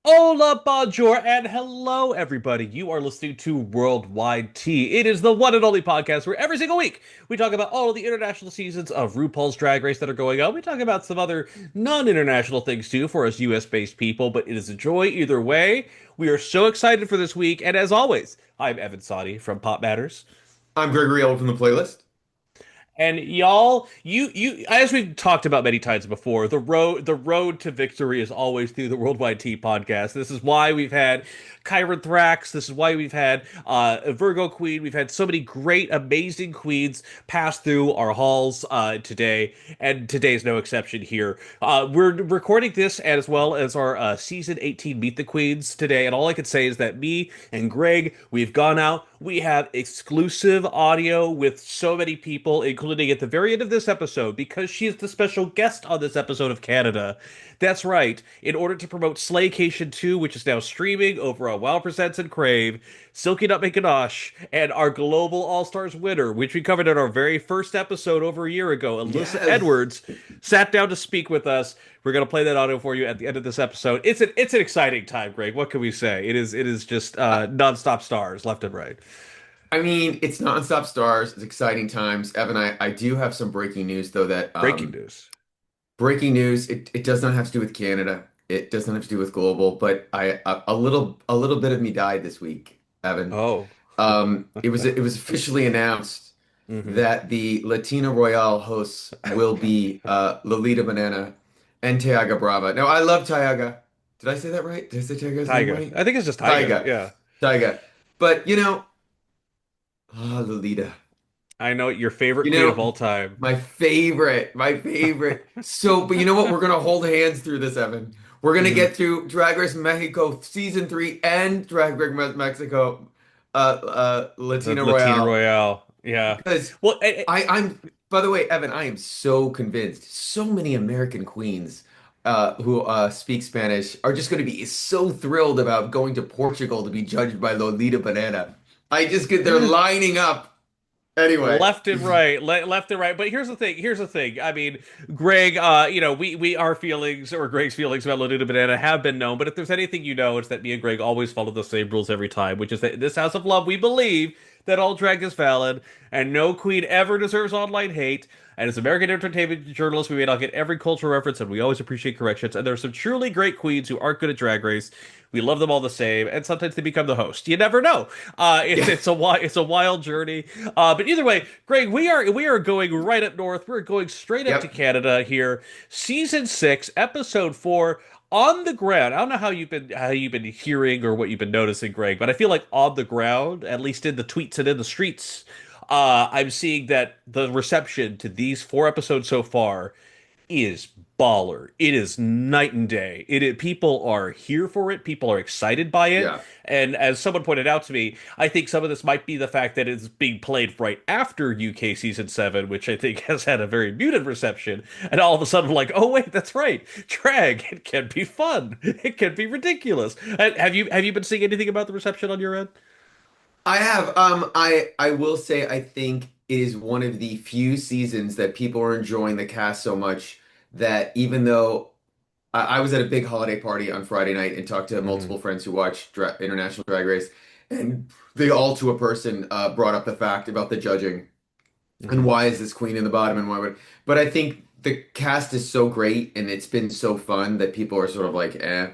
Hola, bonjour, and hello, everybody. You are listening to Worldwide Tea. It is the one and only podcast where every single week we talk about all of the international seasons of RuPaul's Drag Race that are going on. We talk about some other non-international things too for us US-based people, but it is a joy either way. We are so excited for this week, and as always, I'm Evan Sawdey from Pop Matters. I'm Gregory Ellwood from the playlist. And y'all, you as we've talked about many times before, the road to victory is always through the Worldwide Tea podcast. This is why we've had Kyron Thrax. This is why we've had Virgo Queen. We've had so many great, amazing queens pass through our halls today, and today's no exception here. We're recording this as well as our season 18 Meet the Queens today, and all I can say is that me and Greg, we've gone out. We have exclusive audio with so many people, including at the very end of this episode, because she is the special guest on this episode of Canada. That's right. In order to promote Slaycation 2, which is now streaming over on Wow Presents and Crave, Silky Nutmeg Ganache, and our Global All-Stars winner, which we covered in our very first episode over a year ago, Alyssa Yes. Edwards, sat down to speak with us. We're gonna play that audio for you at the end of this episode. It's an exciting time, Greg. What can we say? It is just I, nonstop stars left and right. I mean, it's nonstop stars. It's exciting times. Evan, I do have some breaking news though that Breaking news. breaking news, it does not have to do with Canada. It does not have to do with global, but a little bit of me died this week, Evan. Oh. It was officially announced Hmm. that the Latina Royale hosts will be Lolita Banana and Tiaga Brava. Now, I love Tiaga. Did I say that right? Did I say Tiaga's name Tyga. right? I think it's just Tyga. Tyga. Yeah. Tyga. But Lolita. I know your favorite You queen of know, all time. my favorite. So, but you know what? We're gonna hold hands through this, Evan. We're gonna Hmm. get through Drag Race Mexico season 3 and Drag Race Mexico, The Latina Latina Royale. Royale. Yeah. Because Well, I'm, by the way, Evan, I am so convinced. So many American queens who speak Spanish are just going to be so thrilled about going to Portugal to be judged by Lolita Banana. I just get they're lining up. Anyway. left and right, left and right. But here's the thing. Here's the thing. I mean, Greg, we our feelings or Greg's feelings about Luna Banana have been known. But if there's anything you know, it's that me and Greg always follow the same rules every time, which is that in this House of Love, we believe that all drag is valid and no queen ever deserves online hate. And as American entertainment journalists, we may not get every cultural reference, and we always appreciate corrections. And there are some truly great queens who aren't good at Drag Race. We love them all the same, and sometimes they become the host. You never know. It's Yeah. it's a wild journey. But either way, Greg, we are going right up north. We're going straight up to Yep. Canada here. Season 6, episode 4. On the ground, I don't know how you've been hearing or what you've been noticing, Greg, but I feel like on the ground, at least in the tweets and in the streets, I'm seeing that the reception to these 4 episodes so far is baller. It is night and day. People are here for it. People are excited by it. Yeah. And as someone pointed out to me, I think some of this might be the fact that it's being played right after UK season 7, which I think has had a very muted reception. And all of a sudden, like, oh wait, that's right. Drag, it can be fun. It can be ridiculous. Have you been seeing anything about the reception on your end? I have. I will say I think it is one of the few seasons that people are enjoying the cast so much that even though I was at a big holiday party on Friday night and talked to Hmm. multiple friends who watch International Drag Race, and they all to a person brought up the fact about the judging and Hmm. why is this queen in the bottom and why would. But I think the cast is so great and it's been so fun that people are sort of like,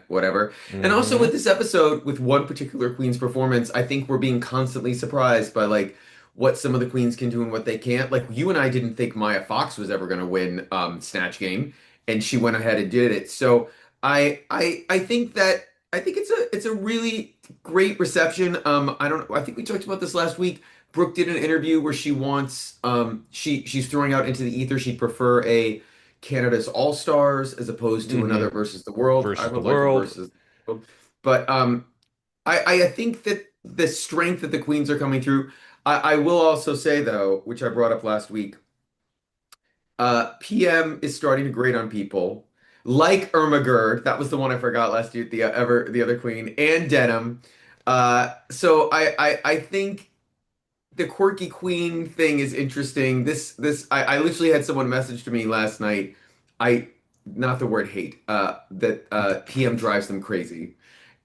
whatever. And also Hmm. with this episode, with one particular queen's performance, I think we're being constantly surprised by like what some of the queens can do and what they can't. Like you and I didn't think Maya Fox was ever going to win Snatch Game, and she went ahead and did it. So I think that I think it's a really great reception. I don't I think we talked about this last week. Brooke did an interview where she wants she's throwing out into the ether she'd prefer a Canada's All Stars as opposed to Hmm. another versus the world. I Versus the would like a world. versus the world. But I think that the strength that the queens are coming through. I will also say though, which I brought up last week, PM is starting to grate on people. Like Irma Gerd, that was the one I forgot last year, the other queen, and Denim. So I think the quirky queen thing is interesting. I literally had someone message to me last night. I not the word hate, that PM drives them crazy.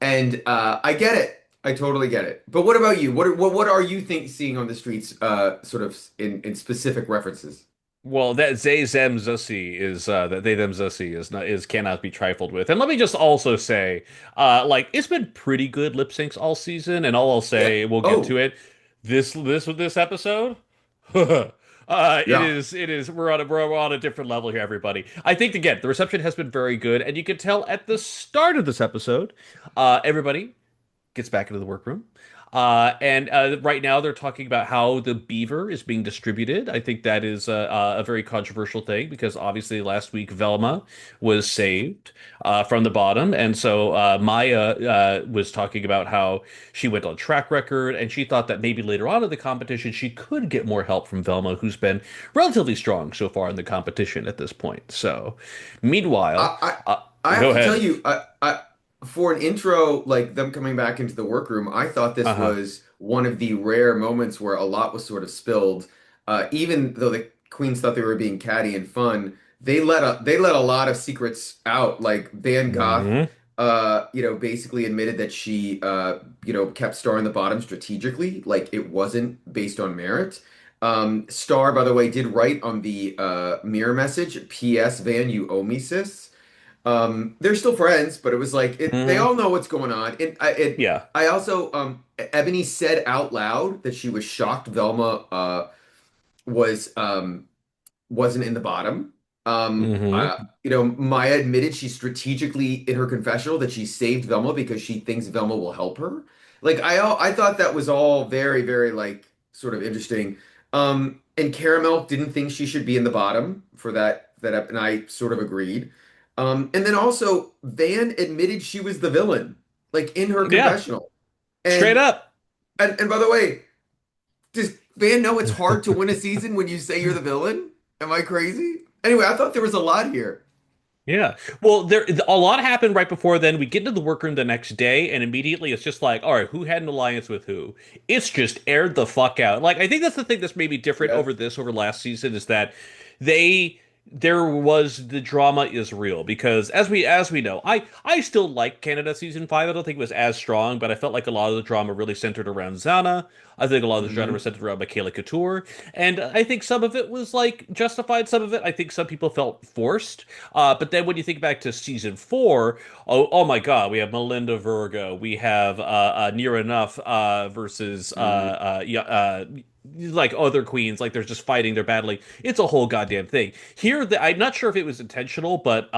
And I get it. I totally get it. But what about you? What are you seeing on the streets, sort of in specific references? Well, that they them zussy is that they them zussy is not is cannot be trifled with. And let me just also say, like it's been pretty good lip syncs all season, and all I'll Yeah. say, we'll get to Oh, it. This episode, yeah. it is we're on a different level here, everybody. I think again the reception has been very good, and you can tell at the start of this episode, everybody gets back into the workroom. And right now they're talking about how the beaver is being distributed. I think that is a very controversial thing because obviously last week Velma was saved from the bottom. And so Maya was talking about how she went on track record and she thought that maybe later on in the competition she could get more help from Velma, who's been relatively strong so far in the competition at this point. So, meanwhile, I uh, I have go to tell ahead. you, for an intro, like them coming back into the workroom, I thought this Uh-huh. was one of the rare moments where a lot was sort of spilled. Even though the queens thought they were being catty and fun, they let a lot of secrets out. Like Van Goth, Hmm. basically admitted that she, kept Star in the bottom strategically, like it wasn't based on merit. Star, by the way, did write on the mirror message, "P.S. Van, you owe me, sis." They're still friends, but it was like they Hmm. all know what's going on. Yeah. I also Ebony said out loud that she was shocked Velma was wasn't in the bottom. Hmm. Maya admitted she strategically in her confessional that she saved Velma because she thinks Velma will help her. Like I thought that was all very, very like sort of interesting. And Caramel didn't think she should be in the bottom for and I sort of agreed. And then also Van admitted she was the villain, like in her Yeah. confessional. Straight And up. and by the way, does Van know it's hard to win a season when you say you're the villain? Am I crazy? Anyway, I thought there was a lot here. Yeah. Well, there a lot happened right before then. We get into the workroom the next day, and immediately it's just like, all right, who had an alliance with who? It's just aired the fuck out. Like, I think that's the thing that's maybe different Yes. over last season is that they there was the drama is real because as we know, I still like Canada season 5. I don't think it was as strong, but I felt like a lot of the drama really centered around Zana. I think a lot of the drama was Hmm. centered around Michaela Couture, and I think some of it was like justified. Some of it, I think, some people felt forced. But then when you think back to season 4, oh my God, we have Melinda Virgo, we have Near Enough versus Hmm. yeah, like other queens, like they're just fighting, they're battling. It's a whole goddamn thing. Here, I'm not sure if it was intentional, but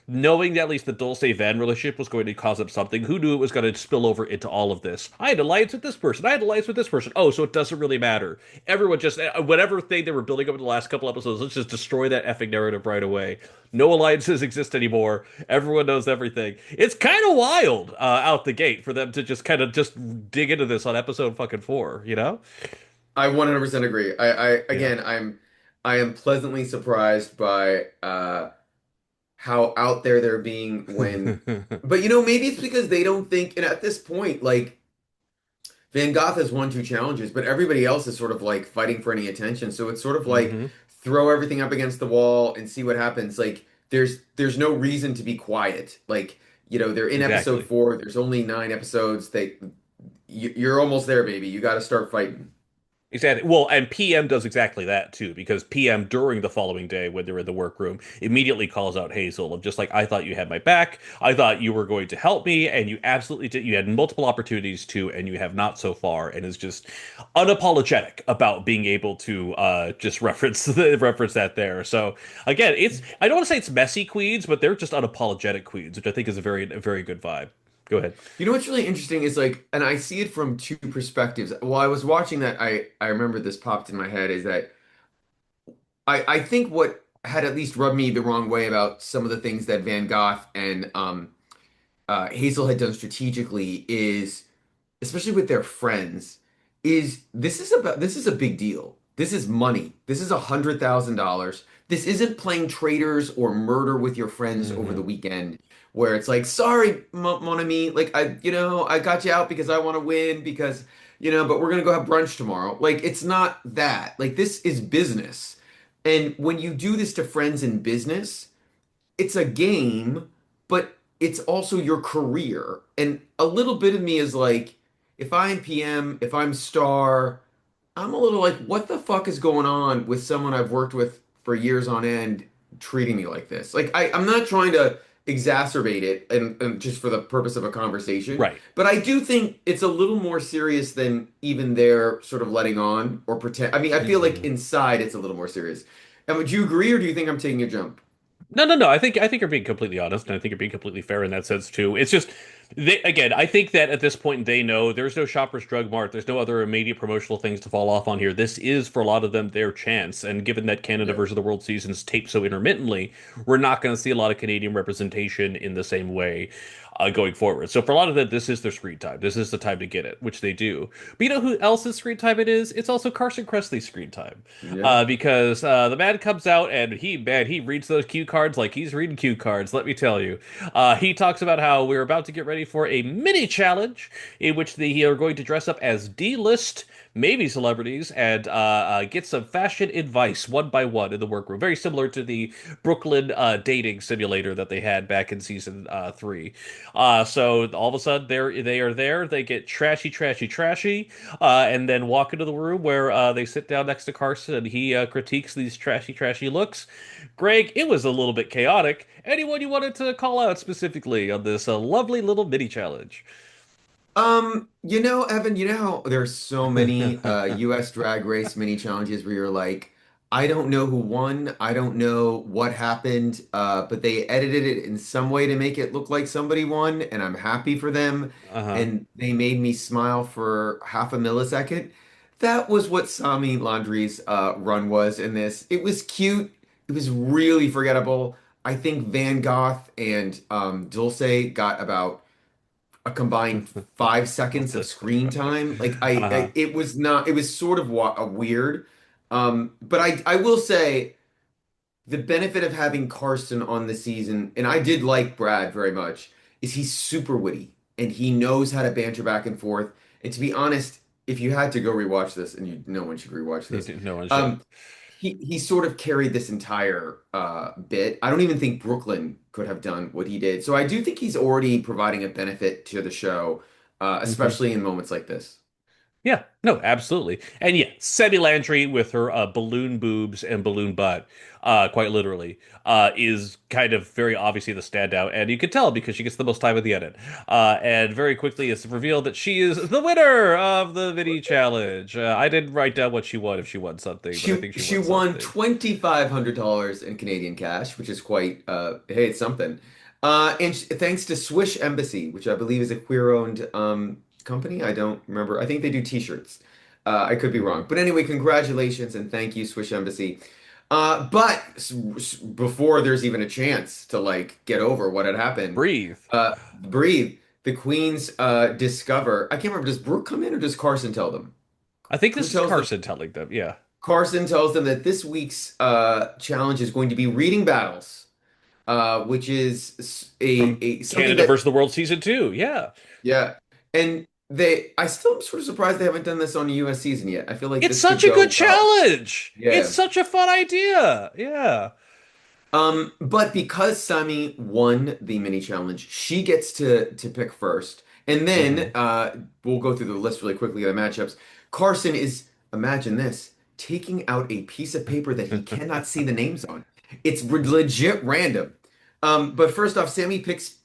knowing that at least the Dulce Van relationship was going to cause up something, who knew it was going to spill over into all of this? I had alliance with this person. I had alliance with this person. Oh, so it doesn't really matter. Everyone just whatever thing they were building up in the last couple episodes, let's just destroy that effing narrative right away. No alliances exist anymore. Everyone knows everything. It's kind of wild out the gate for them to just kind of just dig into this on episode fucking 4. You know? I 100% agree. Yeah. Again, I am pleasantly surprised by how out there they're being but maybe it's because they don't think, and at this point, like Van Gogh has won two challenges, but everybody else is sort of like fighting for any attention. So it's sort of like Hmm. throw everything up against the wall and see what happens. Like there's no reason to be quiet. Like, they're in episode Exactly. 4. There's only 9 episodes. You're almost there, baby. You got to start fighting. Exactly. Well, and PM does exactly that too, because PM during the following day when they're in the workroom immediately calls out Hazel of just like, I thought you had my back. I thought you were going to help me, and you absolutely did. You had multiple opportunities to, and you have not so far, and is just unapologetic about being able to just reference that there. So again, it's I don't want to say it's messy queens, but they're just unapologetic queens, which I think is a very good vibe. Go ahead. You know what's really interesting is like, and I see it from two perspectives. While I was watching that, I remember this popped in my head is that I think what had at least rubbed me the wrong way about some of the things that Van Gogh and Hazel had done strategically is, especially with their friends, is this is a big deal. This is money. This is $100,000. This isn't playing traitors or murder with your friends over Hmm. the weekend, where it's like, sorry, mon ami, like I got you out because I want to win because but we're gonna go have brunch tomorrow. Like it's not that. Like this is business, and when you do this to friends in business it's a game, but it's also your career. And a little bit of me is like, if I'm PM, if I'm Star, I'm a little like, what the fuck is going on with someone I've worked with for years on end treating me like this? Like, I'm not trying to exacerbate it and just for the purpose of a conversation, Right. but I do think it's a little more serious than even they're sort of letting on or pretend. I mean, I feel like Mhm. inside it's a little more serious. Would you agree, or do you think I'm taking a jump? No, no, no. I think you're being completely honest, and I think you're being completely fair in that sense too. It's just they again. I think that at this point they know there's no Shoppers Drug Mart. There's no other immediate promotional things to fall off on here. This is for a lot of them their chance. And given that Canada Yeah. versus the World seasons tape so intermittently, we're not going to see a lot of Canadian representation in the same way going forward. So for a lot of them, this is their screen time. This is the time to get it, which they do. But you know who else's screen time it is? It's also Carson Kressley's screen time. Yeah. Because the man comes out and he reads those cue cards like he's reading cue cards. Let me tell you, he talks about how we're about to get ready for a mini challenge in which they are going to dress up as D-list maybe celebrities and get some fashion advice one by one in the workroom. Very similar to the Brooklyn dating simulator that they had back in season three. So all of a sudden they are there. They get trashy, trashy, trashy, and then walk into the room where they sit down next to Carson and he critiques these trashy, trashy looks. Greg, it was a little bit chaotic. Anyone you wanted to call out specifically on this lovely little mini challenge? Evan, you know how there's so many US Drag Race mini challenges where you're like, I don't know who won, I don't know what happened, but they edited it in some way to make it look like somebody won, and I'm happy for them, Uh-huh. and they made me smile for half a millisecond. That was what Sami Laundry's run was in this. It was cute. It was really forgettable. I think Van Goth and Dulce got about a combined 5 seconds of screen time. Like Uh-huh. it was not. It was sort of weird. But I will say the benefit of having Carson on the season, and I did like Brad very much, is he's super witty and he knows how to banter back and forth. And to be honest, if you had to go rewatch this, and no one should rewatch You this, do- No one should. um, he sort of carried this entire bit. I don't even think Brooklyn could have done what he did. So I do think he's already providing a benefit to the show, Mhm. especially in moments like this. Yeah, no, absolutely. And yeah, Semi Landry with her balloon boobs and balloon butt, quite literally, is kind of very obviously the standout. And you can tell because she gets the most time at the edit. And very quickly it's revealed that she is the winner of the mini challenge. I didn't write down what she won if she won something, but I think she She won won something. $2,500 in Canadian cash, which is quite hey, it's something. And thanks to Swish Embassy, which I believe is a queer-owned company. I don't remember. I think they do t-shirts. I could be Mhm. wrong. But anyway, congratulations and thank you, Swish Embassy. But before there's even a chance to like get over what had happened, Breathe. breathe. The Queens discover. I can't remember. Does Brooke come in or does Carson tell them? I think Who this is tells them? Carson telling them. Yeah. Carson tells them that this week's challenge is going to be reading battles, which is From a something Canada that versus the World Season 2. Yeah. yeah, and I still am sort of surprised they haven't done this on a US season yet. I feel like It's this could such a good go well. challenge. It's Yeah. such a fun idea. Yeah. But because Sami won the mini challenge, she gets to pick first. And then Hmm. we'll go through the list really quickly of the matchups. Carson is, imagine this, taking out a piece of paper that he cannot see the names on. It's legit random. But first off,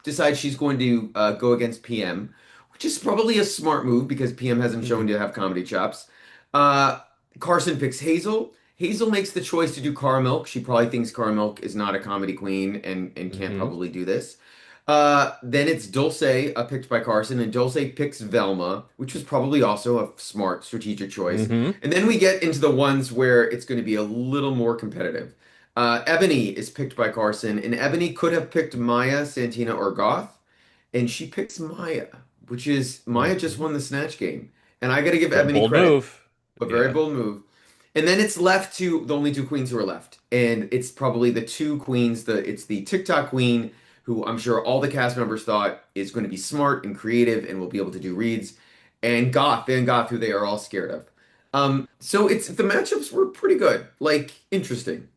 decides she's going to go against PM, which is probably a smart move because PM hasn't shown to have comedy chops. Uh, Carson picks Hazel. Hazel makes the choice to do Caramilk. She probably thinks Caramilk is not a comedy queen and can't Hmm. probably do this. Then it's Dulce, picked by Carson, and Dulce picks Velma, which was probably also a smart strategic choice. Hmm. And then we get into the ones where it's going to be a little more competitive. Ebony is picked by Carson, and Ebony could have picked Maya, Santina, or Goth, and she picks Maya, which is Maya just Hmm. won the Snatch game. And I got to give Very Ebony bold credit, move. a very Yeah. bold move. And then it's left to the only two queens who are left. And it's probably the two queens, it's the TikTok queen, who I'm sure all the cast members thought is going to be smart and creative and will be able to do reads, and Van Goth, who they are all scared of. So it's the matchups were pretty good, like interesting.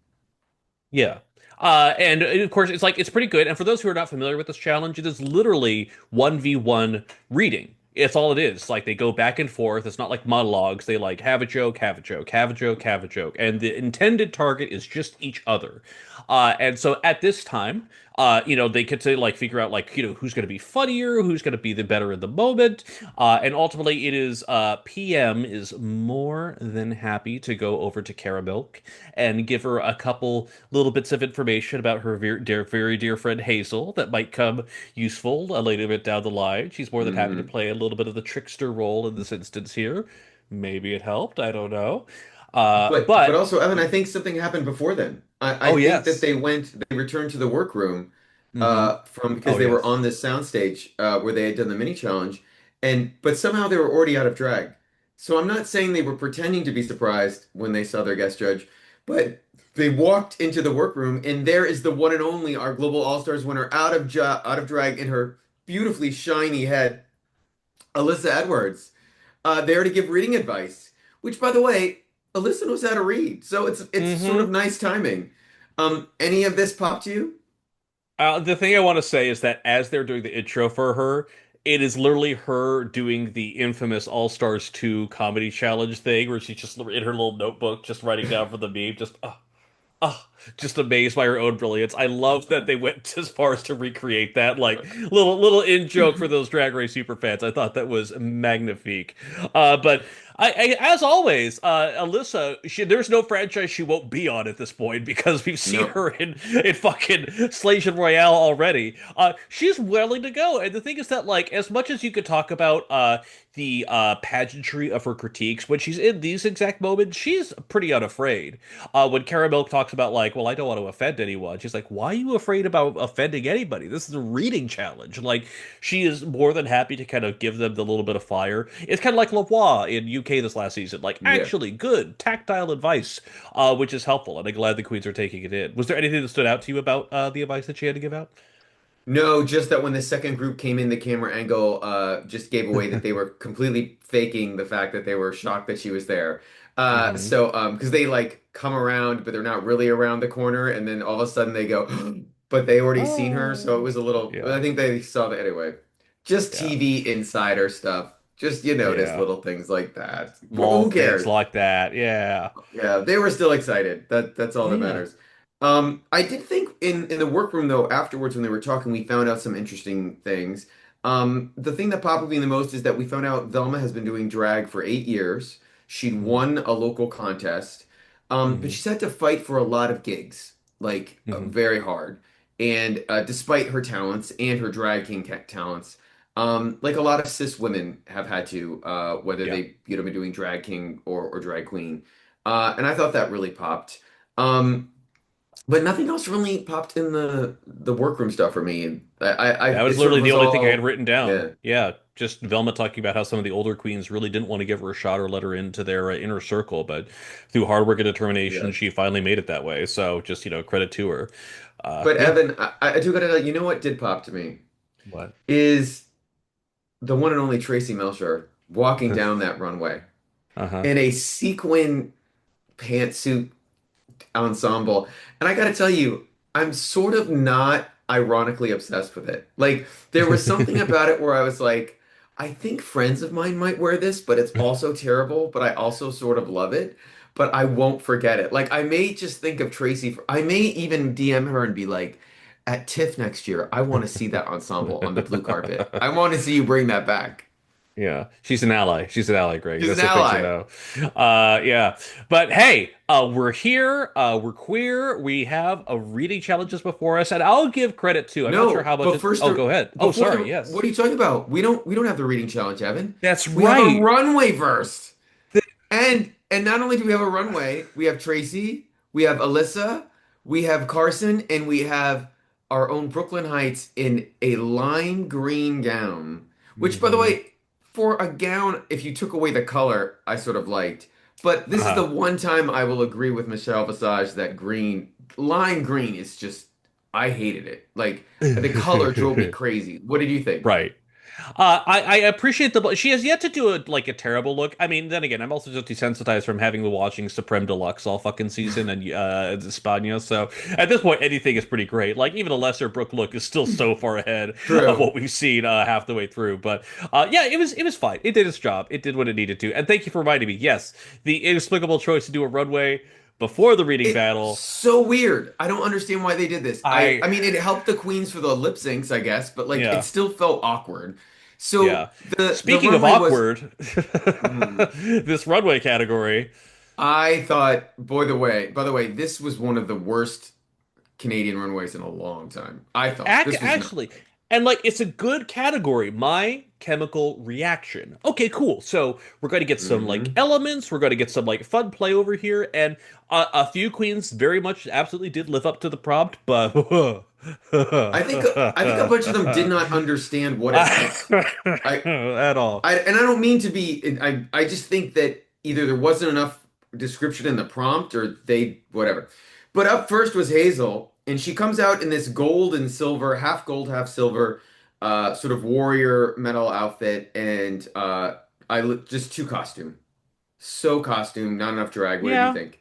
Yeah. And of course, it's like it's pretty good. And for those who are not familiar with this challenge, it is literally 1v1 reading. It's all it is. Like they go back and forth. It's not like monologues. They like have a joke, have a joke, have a joke, have a joke. And the intended target is just each other. And so at this time, they get to like figure out like, who's going to be funnier, who's going to be the better in the moment. And ultimately, it is PM is more than happy to go over to Caramilk and give her a couple little bits of information about her very dear friend Hazel that might come useful a little bit down the line. She's more than happy to Hmm. play a little bit of the trickster role in this instance here. Maybe it helped. I don't know. But But also, Evan, I think something happened before then. I oh think that yes. they returned to the workroom Mm-hmm. from because Oh they were yes. on this soundstage where they had done the mini challenge, and but somehow they were already out of drag. So I'm not saying they were pretending to be surprised when they saw their guest judge, but they walked into the workroom, and there is the one and only our Global All-Stars winner out of drag in her beautifully shiny head, Alyssa Edwards, there to give reading advice. Which, by the way, Alyssa knows how to read, so it's sort of Mm-hmm. nice timing. Any of this pop to you? The thing I want to say is that as they're doing the intro for her, it is literally her doing the infamous All Stars 2 comedy challenge thing where she's just in her little notebook, just writing down for the meme, oh, just amazed by her own brilliance. I love that they went as far as to recreate that, like little in joke for those Drag Race super fans. I thought that was magnifique. But as always, Alyssa, there's no franchise she won't be on at this point because we've seen No. her in fucking Slaycation Royale already. She's willing to go, and the thing is that like as much as you could talk about the pageantry of her critiques when she's in these exact moments, she's pretty unafraid. When Kara Milk talks about like, well, I don't want to offend anyone, she's like, why are you afraid about offending anybody? This is a reading challenge. Like, she is more than happy to kind of give them the little bit of fire. It's kind of like Lavoie in UK this last season, like Yeah. actually good tactile advice, which is helpful. And I'm glad the queens are taking it in. Was there anything that stood out to you about the advice that she had to give out? No, just that when the second group came in, the camera angle just gave away that they were completely faking the fact that they were shocked that she was there. Hmm. Because they like come around, but they're not really around the corner, and then all of a sudden they go, but they already seen her, so it Oh, was a little. yeah, I think they saw that anyway. Just yeah, TV insider stuff. Just you notice yeah. little things like that. Small Who things cares? like that. Yeah. Yeah, they were still excited. That's all that Yeah. matters. I did think in the workroom though, afterwards when they were talking, we found out some interesting things. The thing that popped with me the most is that we found out Velma has been doing drag for 8 years. She'd Hmm. won a local contest, but Hmm. she's had to fight for a lot of gigs, like Hmm. very hard. And despite her talents and her drag king talents, like a lot of cis women have had to, whether Yeah. they been doing drag king or drag queen. And I thought that really popped. Um, but nothing else really popped in the workroom stuff for me. That was It sort literally of the was only thing I had all, written down. yeah, Yeah, just Velma talking about how some of the older queens really didn't want to give her a shot or let her into their inner circle, but through hard work and determination, yeah. she finally made it that way. So just, credit to her. But Yeah. Evan, I do gotta, you know what did pop to me What? is the one and only Tracy Melcher walking down that runway Uh-huh. in a sequin pantsuit ensemble. And I gotta tell you, I'm sort of not ironically obsessed with it. Like, there was something about it where I was like, I think friends of mine might wear this, but it's also terrible, but I also sort of love it. But I won't forget it. Like, I may just think of Tracy. I may even DM her and be like, at TIFF next year, I want to see that ensemble on the blue carpet. I want to see you bring that back. Yeah, she's an ally. She's an ally, Greg. She's That's an the thing to ally. know. Yeah. But hey, we're here. We're queer. We have a reading challenges before us, and I'll give credit to. I'm not sure No, how much but it. first, Oh, go ahead. Oh, before sorry. the, what Yes. are you talking about? We don't have the reading challenge, Evan. That's We have a right. runway first. Th- And not only do we have a runway, we have Tracy, we have Alyssa, we have Carson, and we have our own Brooklyn Heights in a lime green gown. Which, by the Mhm. way, for a gown, if you took away the color, I sort of liked. But this is the Uh-huh. one time I will agree with Michelle Visage that green, lime green is just, I hated it. Like, the color drove me crazy. What did you think? Right. I appreciate the. She has yet to do a terrible look. I mean, then again, I'm also just desensitized from having been watching Supreme Deluxe all fucking season and España. So at this point, anything is pretty great. Like even a lesser Brooke look is still so far ahead of True. what we've seen half the way through. But yeah, it was fine. It did its job. It did what it needed to. And thank you for reminding me. Yes, the inexplicable choice to do a runway before the reading It's battle. so weird. I don't understand why they did this. I I I mean it helped the queens for the lip syncs, I guess, but like it yeah. still felt awkward. So Yeah. the Speaking of runway was awkward, hmm, this runway category. I thought, boy, by the way, this was one of the worst Canadian runways in a long time. I thought this was not. Actually, and like it's a good category. My Chemical Reaction. Okay, cool. So we're going to get some like Hmm. elements. We're going to get some like fun play over here, and a few queens very much absolutely did live up to the prompt, but I think a bunch of them did not understand what it meant. I at all. I don't mean to be. I just think that either there wasn't enough description in the prompt or they whatever. But up first was Hazel, and she comes out in this gold and silver, half gold, half silver, sort of warrior metal outfit, and just too costume, so costume, not enough drag. What did you Yeah. think?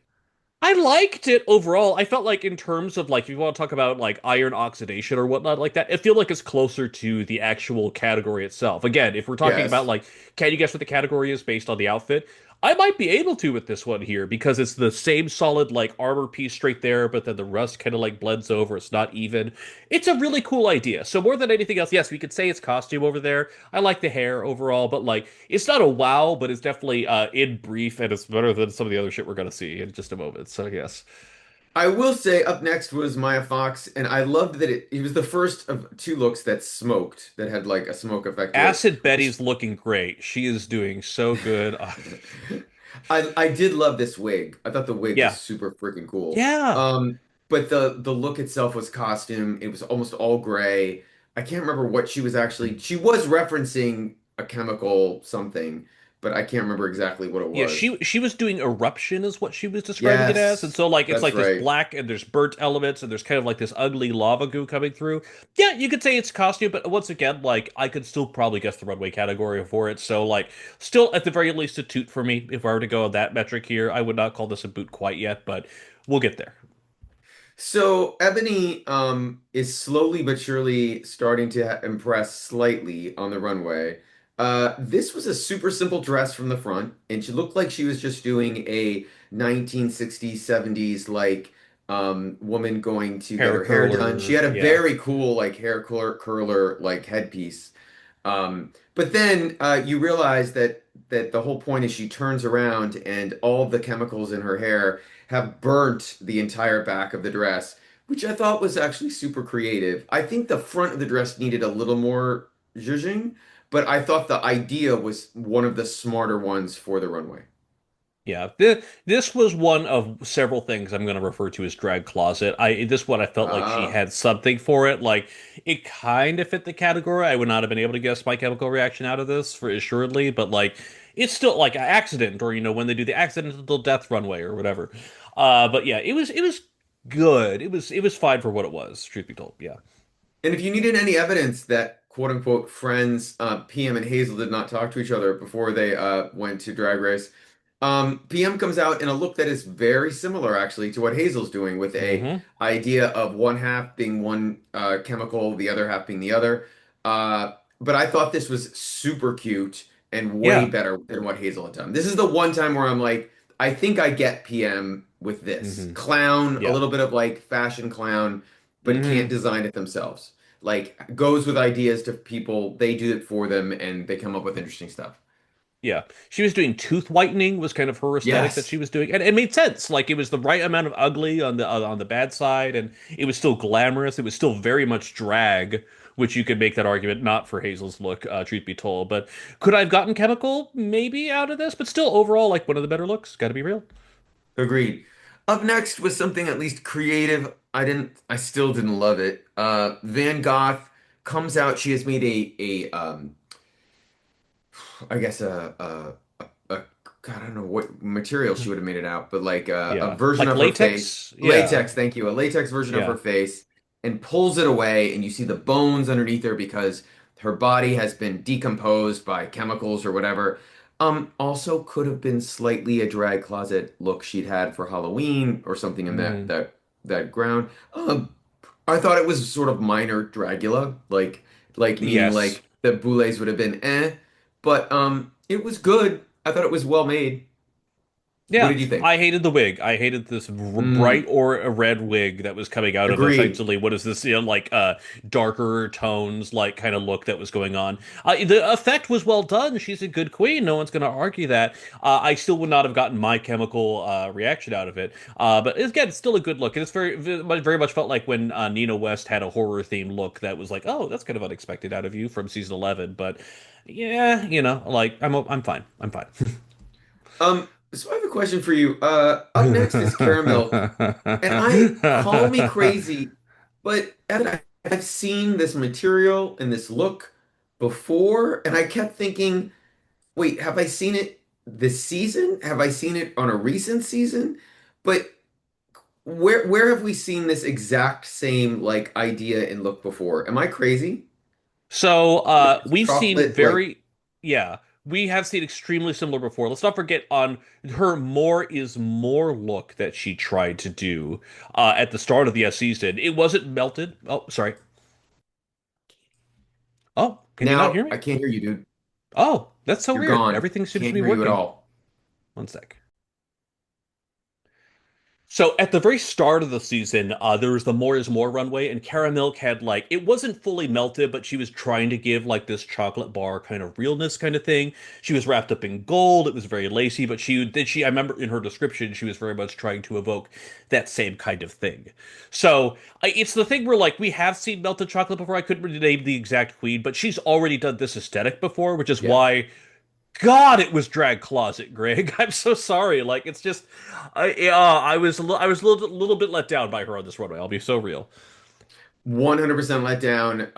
I liked it overall. I felt like in terms of like if you want to talk about like iron oxidation or whatnot like that, I feel like it's closer to the actual category itself. Again, if we're talking about Yes. like can you guess what the category is based on the outfit? I might be able to with this one here because it's the same solid like armor piece straight there, but then the rust kind of like blends over. It's not even. It's a really cool idea. So more than anything else, yes, we could say it's costume over there. I like the hair overall, but like it's not a wow, but it's definitely in brief and it's better than some of the other shit we're gonna see in just a moment. So yes. I will say up next was Maya Fox, and I loved that it was the first of two looks that smoked, that had like a smoke effect to it. Acid Betty's looking great. She is doing so good. I did love this wig. I thought the wig was Yeah. super freaking cool. Yeah. But the look itself was costume. It was almost all gray. I can't remember what she was actually. She was referencing a chemical something, but I can't remember exactly what it Yeah, was. she was doing eruption is what she was describing it as. And Yes, so like it's that's like this right. black and there's burnt elements and there's kind of like this ugly lava goo coming through. Yeah, you could say it's costume, but once again, like I could still probably guess the runway category for it. So like still at the very least a toot for me if I were to go on that metric here. I would not call this a boot quite yet, but we'll get there. So Ebony is slowly but surely starting to impress slightly on the runway. This was a super simple dress from the front, and she looked like she was just doing a 1960s, 70s like woman going to get Hair her hair done. She curler, had a yeah. very cool like hair curler like headpiece. But then you realize that the whole point is she turns around and all the chemicals in her hair have burnt the entire back of the dress, which I thought was actually super creative. I think the front of the dress needed a little more zhuzhing, but I thought the idea was one of the smarter ones for the runway. Yeah, this was one of several things I'm going to refer to as drag closet. This one I felt like she Ah, had something for it. Like it kind of fit the category. I would not have been able to guess My Chemical Reaction out of this for assuredly, but like it's still like an accident or when they do the accidental death runway or whatever. But yeah, it was good. It was fine for what it was. Truth be told, yeah. and if you needed any evidence that quote unquote friends, PM and Hazel did not talk to each other before they went to Drag Race, PM comes out in a look that is very similar actually to what Hazel's doing with a Mm-hmm. idea of one half being one chemical, the other half being the other. But I thought this was super cute and way Yeah. better than what Hazel had done. This is the one time where I'm like, I think I get PM with this. Mm-hmm. Clown, a Yeah. little bit of like fashion clown, but can't Mm-hmm. design it themselves. Like goes with ideas to people, they do it for them and they come up with interesting stuff. Yeah, she was doing tooth whitening was kind of her aesthetic that she Yes. was doing, and it made sense. Like it was the right amount of ugly on the bad side, and it was still glamorous. It was still very much drag, which you could make that argument not for Hazel's look, truth be told. But could I have gotten Chemical maybe out of this? But still, overall, like one of the better looks. Got to be real. Agreed. Up next was something at least creative. I still didn't love it. Van Gogh comes out. She has made I guess God, I don't know what material she would have made it out, but like a Yeah, version like of her face. latex. Yeah, Latex, thank you. A latex version of her yeah. face and pulls it away and you see the bones underneath her because Her body has been decomposed by chemicals or whatever. Also could have been slightly a drag closet look she'd had for Halloween or something in that Mhm. that ground. I thought it was sort of minor Dragula, like meaning Yes. like the boules would have been but it was good. I thought it was well made. What Yeah, did you think? I hated the wig. I hated this bright Mm, or a red wig that was coming out of agreed. effectively what is this, like darker tones, like kind of look that was going on. The effect was well done. She's a good queen. No one's going to argue that. I still would not have gotten my chemical reaction out of it. But again, it's still a good look, and it's very much felt like when Nina West had a horror themed look that was like, oh, that's kind of unexpected out of you from season 11. But yeah, like I'm fine. I'm fine. So I have a question for you. Up next is Caramilk, and call me crazy, but Evan, I've seen this material and this look before, and I kept thinking, wait, have I seen it this season? Have I seen it on a recent season? But where have we seen this exact same like idea and look before? Am I crazy? So With this we've seen chocolate, like, yeah, we have seen extremely similar before. Let's not forget on her more is more look that she tried to do at the start of the season. It wasn't melted. Oh, sorry. Oh, can you not now hear I me? can't hear you, dude. Oh, that's so You're weird. gone. Everything seems to Can't be hear you at working. all. One sec. So at the very start of the season, there was the More is More runway, and Cara Milk had like it wasn't fully melted, but she was trying to give like this chocolate bar kind of realness kind of thing. She was wrapped up in gold. It was very lacy, but I remember in her description she was very much trying to evoke that same kind of thing. So it's the thing where like we have seen melted chocolate before. I couldn't really name the exact queen, but she's already done this aesthetic before, which is Yeah. why God, it was drag closet, Greg. I'm so sorry. Like it's just, I was a little bit let down by her on this runway. I'll be so real. 100% let down.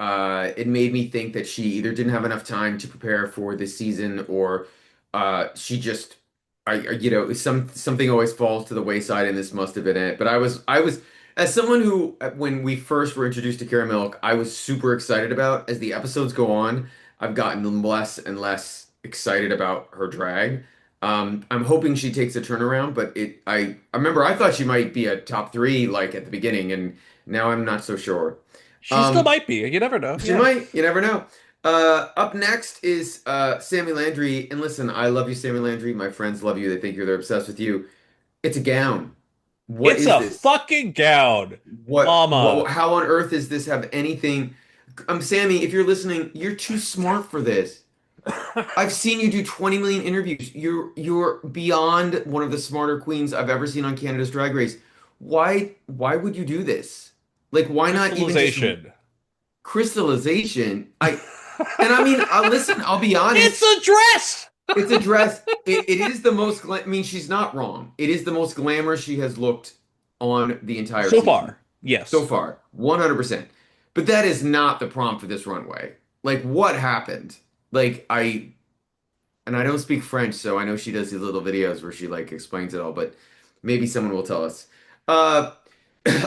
It made me think that she either didn't have enough time to prepare for this season or she just something always falls to the wayside and this must have been it. But I was as someone who when we first were introduced to Cara Milk, I was super excited about. As the episodes go on, I've gotten less and less excited about her drag. I'm hoping she takes a turnaround, but I remember I thought she might be a top three like at the beginning and now I'm not so sure. She still Um, might be. You never know. she Yeah. might, you never know. Up next is Sammy Landry. And listen, I love you, Sammy Landry. My friends love you. They think they're obsessed with you. It's a gown. What It's is a this? fucking gown, What, Mama. how on earth does this have anything? Sammy, if you're listening, you're too smart for this. I've seen you do 20 million interviews. You're beyond one of the smarter queens I've ever seen on Canada's Drag Race. Why would you do this? Like, why not even just Crystallization. crystallization. I mean, listen, I'll be It's honest. a dress. It's a dress. It is the most, I mean, she's not wrong. It is the most glamorous she has looked on the entire So season far, so yes. far, 100%. But that is not the prompt for this runway. Like, what happened? Like, and I don't speak French, so I know she does these little videos where she like explains it all, but maybe someone will tell us. Uh,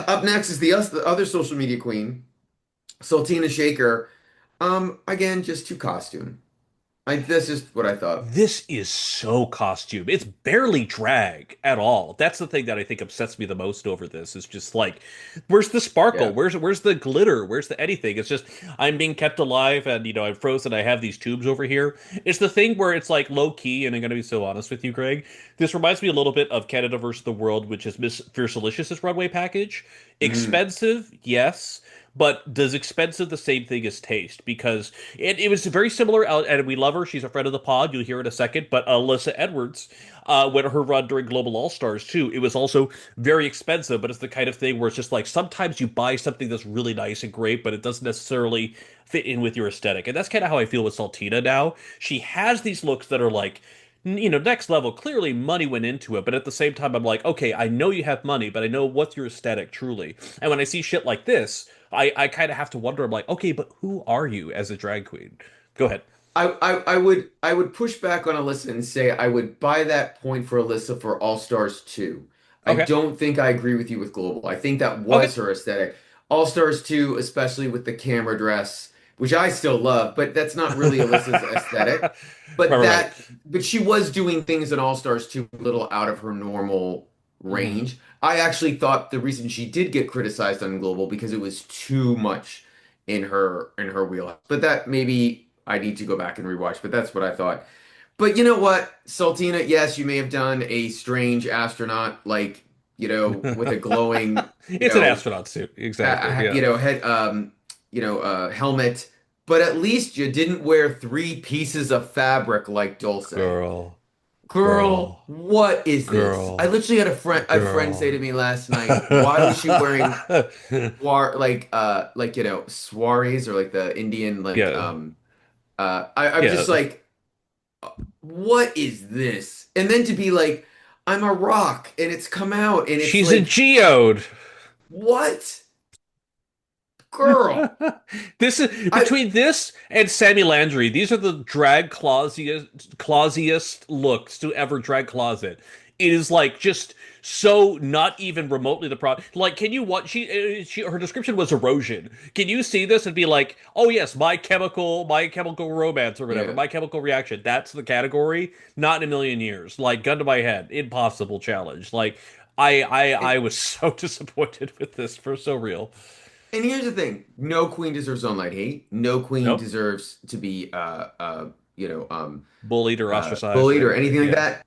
Up next is the other social media queen, Sultina Shaker. Again, just too costume. That's just what I thought. This is so costume. It's barely drag at all. That's the thing that I think upsets me the most over this. Is just like, where's the sparkle? Yeah. Where's the glitter? Where's the anything? It's just I'm being kept alive, and I'm frozen. I have these tubes over here. It's the thing where it's like low key, and I'm gonna be so honest with you, Greg. This reminds me a little bit of Canada versus the World, which is Miss Fiercealicious' runway package. Mm. Expensive, yes. But does expensive the same thing as taste? Because it was very similar, and we love her. She's a friend of the pod. You'll hear in a second. But Alyssa Edwards, when her run during Global All Stars too, it was also very expensive. But it's the kind of thing where it's just like sometimes you buy something that's really nice and great, but it doesn't necessarily fit in with your aesthetic. And that's kind of how I feel with Saltina now. She has these looks that are like next level. Clearly, money went into it, but at the same time, I'm like, okay, I know you have money, but I know what's your aesthetic truly. And when I see shit like this, I kind of have to wonder. I'm like, okay, but who are you as a drag queen? Go ahead. I would push back on Alyssa and say I would buy that point for Alyssa for All Stars 2. I Okay. don't think I agree with you with Global. I think that Okay. was her aesthetic. All Stars 2, especially with the camera dress, which I still love, but that's not really Alyssa's aesthetic. Right, But right, right. but she was doing things in All Stars 2 a little out of her normal Hmm. range. I actually thought the reason she did get criticized on Global because it was too much in her wheelhouse. But that maybe I need to go back and rewatch, but that's what I thought. But you know what, Saltina, yes, you may have done a strange astronaut like, with a glowing, It's an astronaut suit, exactly. Yeah, head, helmet, but at least you didn't wear three pieces of fabric like Dulce. girl, Girl, girl, what is this? I girl, literally had a friend say girl. to me last night, why was she wearing swaris or like the Indian Yeah, I'm yeah. just like, what is this? And then to be like, I'm a rock and it's come out and it's She's a like, geode. what? Girl. This is I between this and Sammy Landry. These are the drag clausiest looks to ever drag closet. It is like just so not even remotely the problem. Like, can you what she her description was erosion. Can you see this and be like, oh yes, my chemical romance or whatever, yeah. my chemical reaction. That's the category. Not in a million years. Like, gun to my head, impossible challenge. Like, I And was so disappointed with this for so real. and here's the thing, no queen deserves online hate. No queen Nope. deserves to be Bullied or ostracized or bullied or anything. anything like Yeah. that.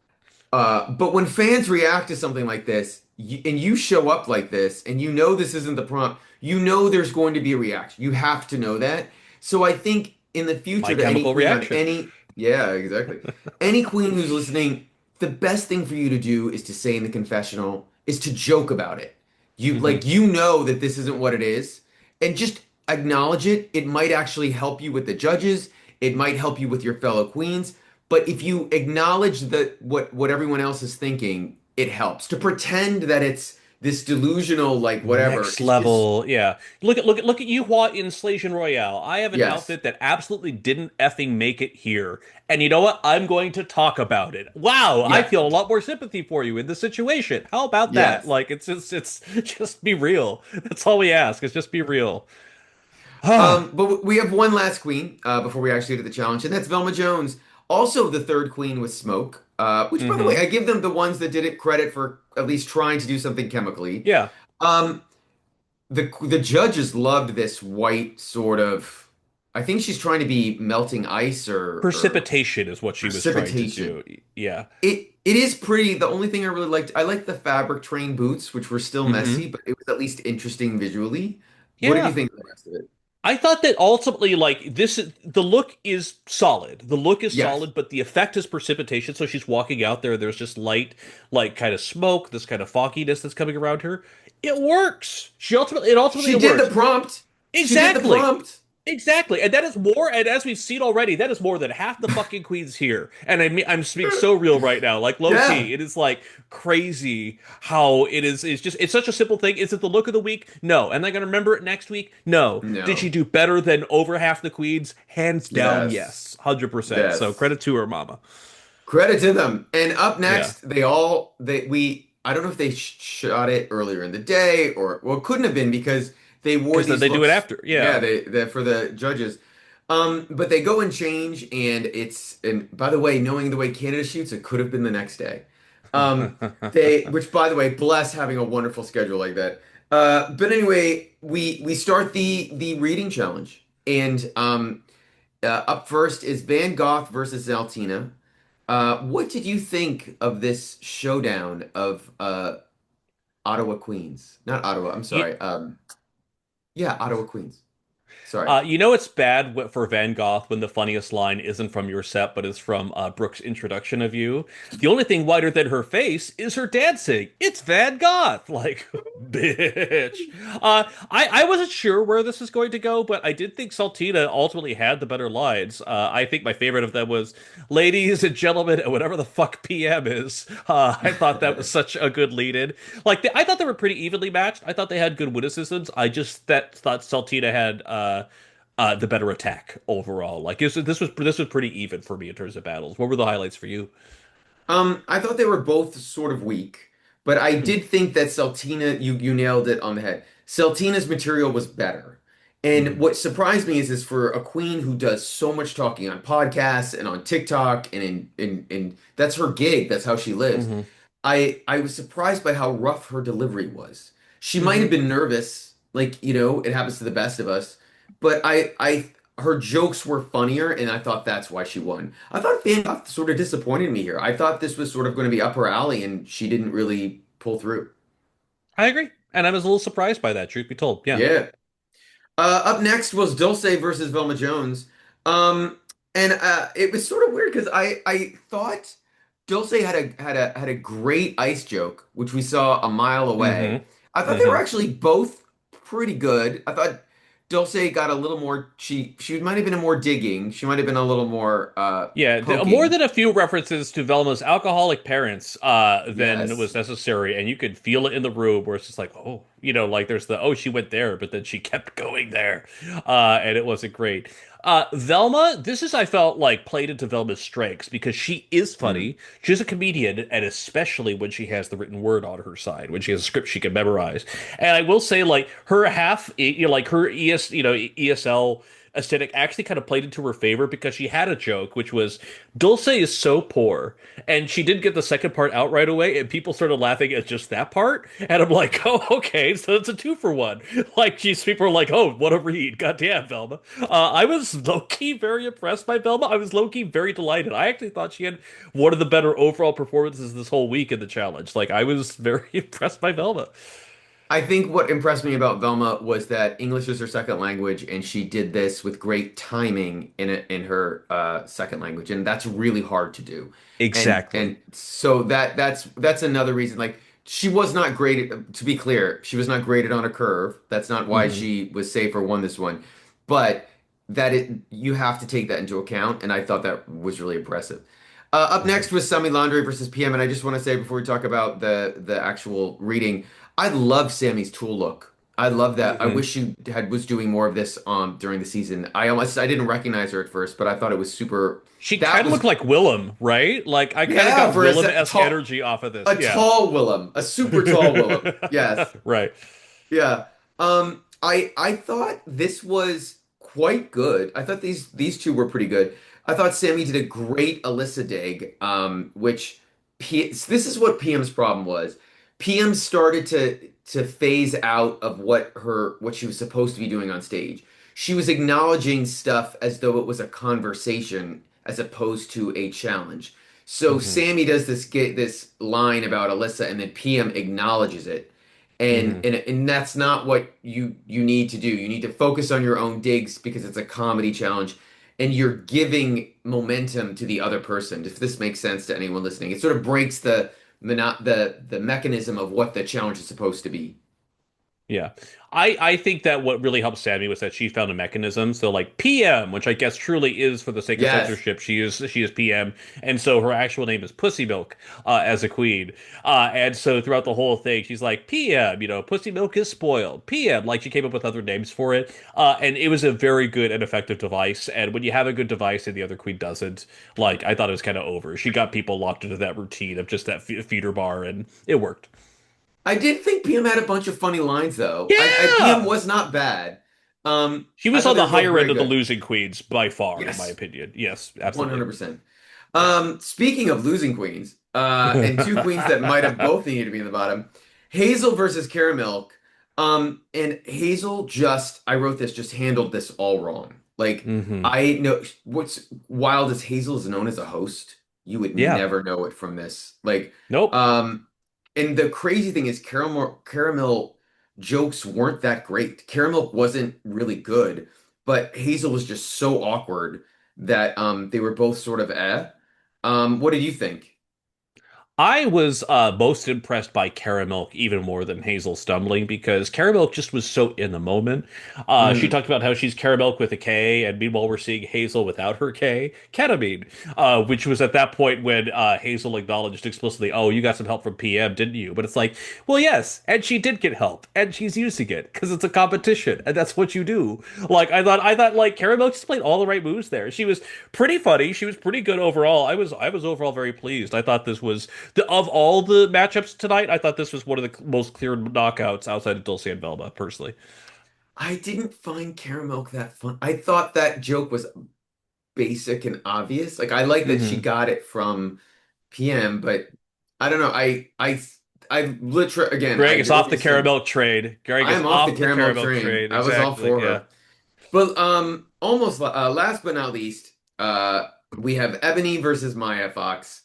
But when fans react to something like this, and you show up like this, and you know this isn't the prompt, you know there's going to be a reaction. You have to know that. So I think in the My future, to any chemical queen on reaction. yeah, exactly, any queen who's listening, the best thing for you to do is to say in the confessional is to joke about it. Hmm. You know that this isn't what it is, and just acknowledge it. It might actually help you with the judges. It might help you with your fellow queens. But if you acknowledge that what everyone else is thinking, it helps. To pretend that it's this delusional like whatever Next is just level. Yeah. Look at you in Slayation Royale. I have an yes. outfit that absolutely didn't effing make it here. And you know what? I'm going to talk about it. Wow, I Yeah. feel a lot more sympathy for you in this situation. How about that? Yes. Like it's just be real. That's all we ask, is just be real. But we have one last queen before we actually get to the challenge, and that's Velma Jones. Also the third queen with Smoke. Which by the way, Hmm. I give them the ones that did it credit for at least trying to do something chemically. Yeah. Um, the judges loved this white sort of. I think she's trying to be melting ice or Precipitation is what she was trying to precipitation. do. Yeah. It is pretty. The only thing I really liked, I liked the fabric train boots, which were still Hmm. messy, but it was at least interesting visually. What did you Yeah. think of the rest of it? I thought that ultimately, like the look is solid. The look is Yes. solid, but the effect is precipitation. So she's walking out there. There's just light, like kind of smoke, this kind of fogginess that's coming around her. It works. It ultimately She did the works. prompt. She did the Exactly. prompt. Exactly. And that is more, and as we've seen already, that is more than half the fucking queens here. And I'm speaking so real right now. Like low Yeah. key, it is like crazy how it's such a simple thing. Is it the look of the week? No. Am I gonna remember it next week? No. Did she No. do better than over half the queens? Hands down, Yes. yes. 100%. So Yes. credit to her mama. Credit to them. And up Yeah. next, I don't know if they shot it earlier in the day or well, it couldn't have been because they wore Because then these they do it looks. after. Yeah, Yeah. they for the judges. But they go and change, and by the way, knowing the way Canada shoots, it could have been the next day. Which by the way, bless having a wonderful schedule like that. But anyway, we start the reading challenge, and up first is Van Goth versus Zaltina. What did you think of this showdown of Ottawa Queens? Not Ottawa, I'm You, sorry. Yeah, Ottawa Queens. Sorry. You know it's bad for Van Gogh when the funniest line isn't from your set, but is from Brooke's introduction of you. The only thing whiter than her face is her dancing. It's Van Gogh. Like, bitch. I wasn't sure where this was going to go, but I did think Saltina ultimately had the better lines. I think my favorite of them was, ladies and gentlemen, and whatever the fuck PM is. I thought that was such a good lead-in. I thought they were pretty evenly matched. I thought they had good witticisms. I just thought Saltina had the better attack overall. Like this was pretty even for me in terms of battles. What were the highlights for you? I thought they were both sort of weak, but I Hmm. did think that Celtina, you nailed it on the head. Celtina's material was better. And Hmm. what surprised me is for a queen who does so much talking on podcasts and on TikTok and in that's her gig, that's how she lives. Hmm. I was surprised by how rough her delivery was. She might have Hmm. been nervous, like, it happens to the best of us, but I her jokes were funnier and I thought that's why she won. I thought Van Gogh sort of disappointed me here. I thought this was sort of going to be up her alley and she didn't really pull through. I agree, and I was a little surprised by that. Truth be told, yeah. Yeah. Up next was Dulce versus Velma Jones. Um, and it was sort of weird because I thought Dulce had a great ice joke, which we saw a mile away. Hmm. I thought they were Hmm. actually both pretty good. I thought Dulce got a little more she might have been a more digging. She might have been a little more Yeah, more poking. than a few references to Velma's alcoholic parents than was Yes. necessary, and you could feel it in the room where it's just like, oh, like there's the, oh, she went there, but then she kept going there, and it wasn't great. Velma, this is, I felt like, played into Velma's strengths because she is Mm. funny. She's a comedian, and especially when she has the written word on her side, when she has a script she can memorize. And I will say, like, her like her ESL aesthetic actually kind of played into her favor because she had a joke, which was Dulce is so poor, and she did get the second part out right away, and people started laughing at just that part, and I'm like, oh, okay, so it's a two for one. Like, people are like, oh, what a read, goddamn, Velma. I was low key very impressed by Velma. I was low key very delighted. I actually thought she had one of the better overall performances this whole week in the challenge. Like, I was very impressed by Velma. I think what impressed me about Velma was that English is her second language, and she did this with great timing in her second language, and that's really hard to do. And Exactly. so that's another reason. Like she was not graded, to be clear, she was not graded on a curve. That's not why Hmm. she was safe or won this one, but you have to take that into account, and I thought that was really impressive. Up Hmm. next was Semi Laundry versus PM, and I just want to say before we talk about the actual reading. I love Sammy's tool look. I love that. I Hmm. wish she had was doing more of this during the season. I didn't recognize her at first, but I thought it was super. She That kind of was looked like Willem, right? Like I kind of yeah got for Willem-esque energy off of this. a Yeah. tall Willem, a super tall Willem. Yes. Right. Yeah. I thought this was quite good. I thought these two were pretty good. I thought Sammy did a great Alyssa dig, which this is what PM's problem was. PM started to phase out of what she was supposed to be doing on stage. She was acknowledging stuff as though it was a conversation as opposed to a challenge. So Hmm. Sammy does this line about Alyssa, and then PM acknowledges it. And, Hmm. and and that's not what you need to do. You need to focus on your own digs because it's a comedy challenge and you're giving momentum to the other person. If this makes sense to anyone listening, it sort of breaks the mechanism of what the challenge is supposed to be. Yeah. I think that what really helped Sammy was that she found a mechanism. So like PM, which I guess truly is for the sake of Yes. censorship, she is PM, and so her actual name is Pussy Milk as a queen. And so throughout the whole thing, she's like PM, Pussy Milk is spoiled. PM, like she came up with other names for it. And it was a very good and effective device. And when you have a good device and the other queen doesn't, like I thought it was kind of over. She got people locked into that routine of just that feeder bar, and it worked. I did think PM had a bunch of funny lines though. I PM Yeah. was not bad. She I was thought on they the were both higher end very of the good. losing queens by far, in my Yes. opinion. Yes, absolutely. 100%. Yeah. Speaking of losing queens, and two queens that might have both needed to be in the bottom, Hazel versus Caramilk. And Hazel I wrote this, just handled this all wrong. Like, Hmm. I know what's wild is Hazel is known as a host. You would Yeah. never know it from this. Like, Nope. um, and the crazy thing is Caramel jokes weren't that great. Caramel wasn't really good, but Hazel was just so awkward that they were both sort of eh. What did you think? I was most impressed by Caramilk even more than Hazel Stumbling because Caramilk just was so in the moment. She Mm. talked about how she's Caramilk with a K, and meanwhile we're seeing Hazel without her K, ketamine, which was at that point when Hazel acknowledged explicitly, "Oh, you got some help from PM, didn't you?" But it's like, well, yes, and she did get help, and she's using it because it's a competition, and that's what you do. Like I thought, like Caramilk just played all the right moves there. She was pretty funny. She was pretty good overall. I was overall very pleased. I thought this was of all the matchups tonight, I thought this was one of the most clear knockouts outside of Dulce and Velma, personally. I didn't find caramel that fun. I thought that joke was basic and obvious. Like I like that she Hmm. got it from PM, but I don't know. I literally again, Greg I is did what off they the said. caramel trade. Greg I is am off the off the caramel caramel train. trade. I was all Exactly. for Yeah. her. But almost last but not least, we have Ebony versus Maya Fox,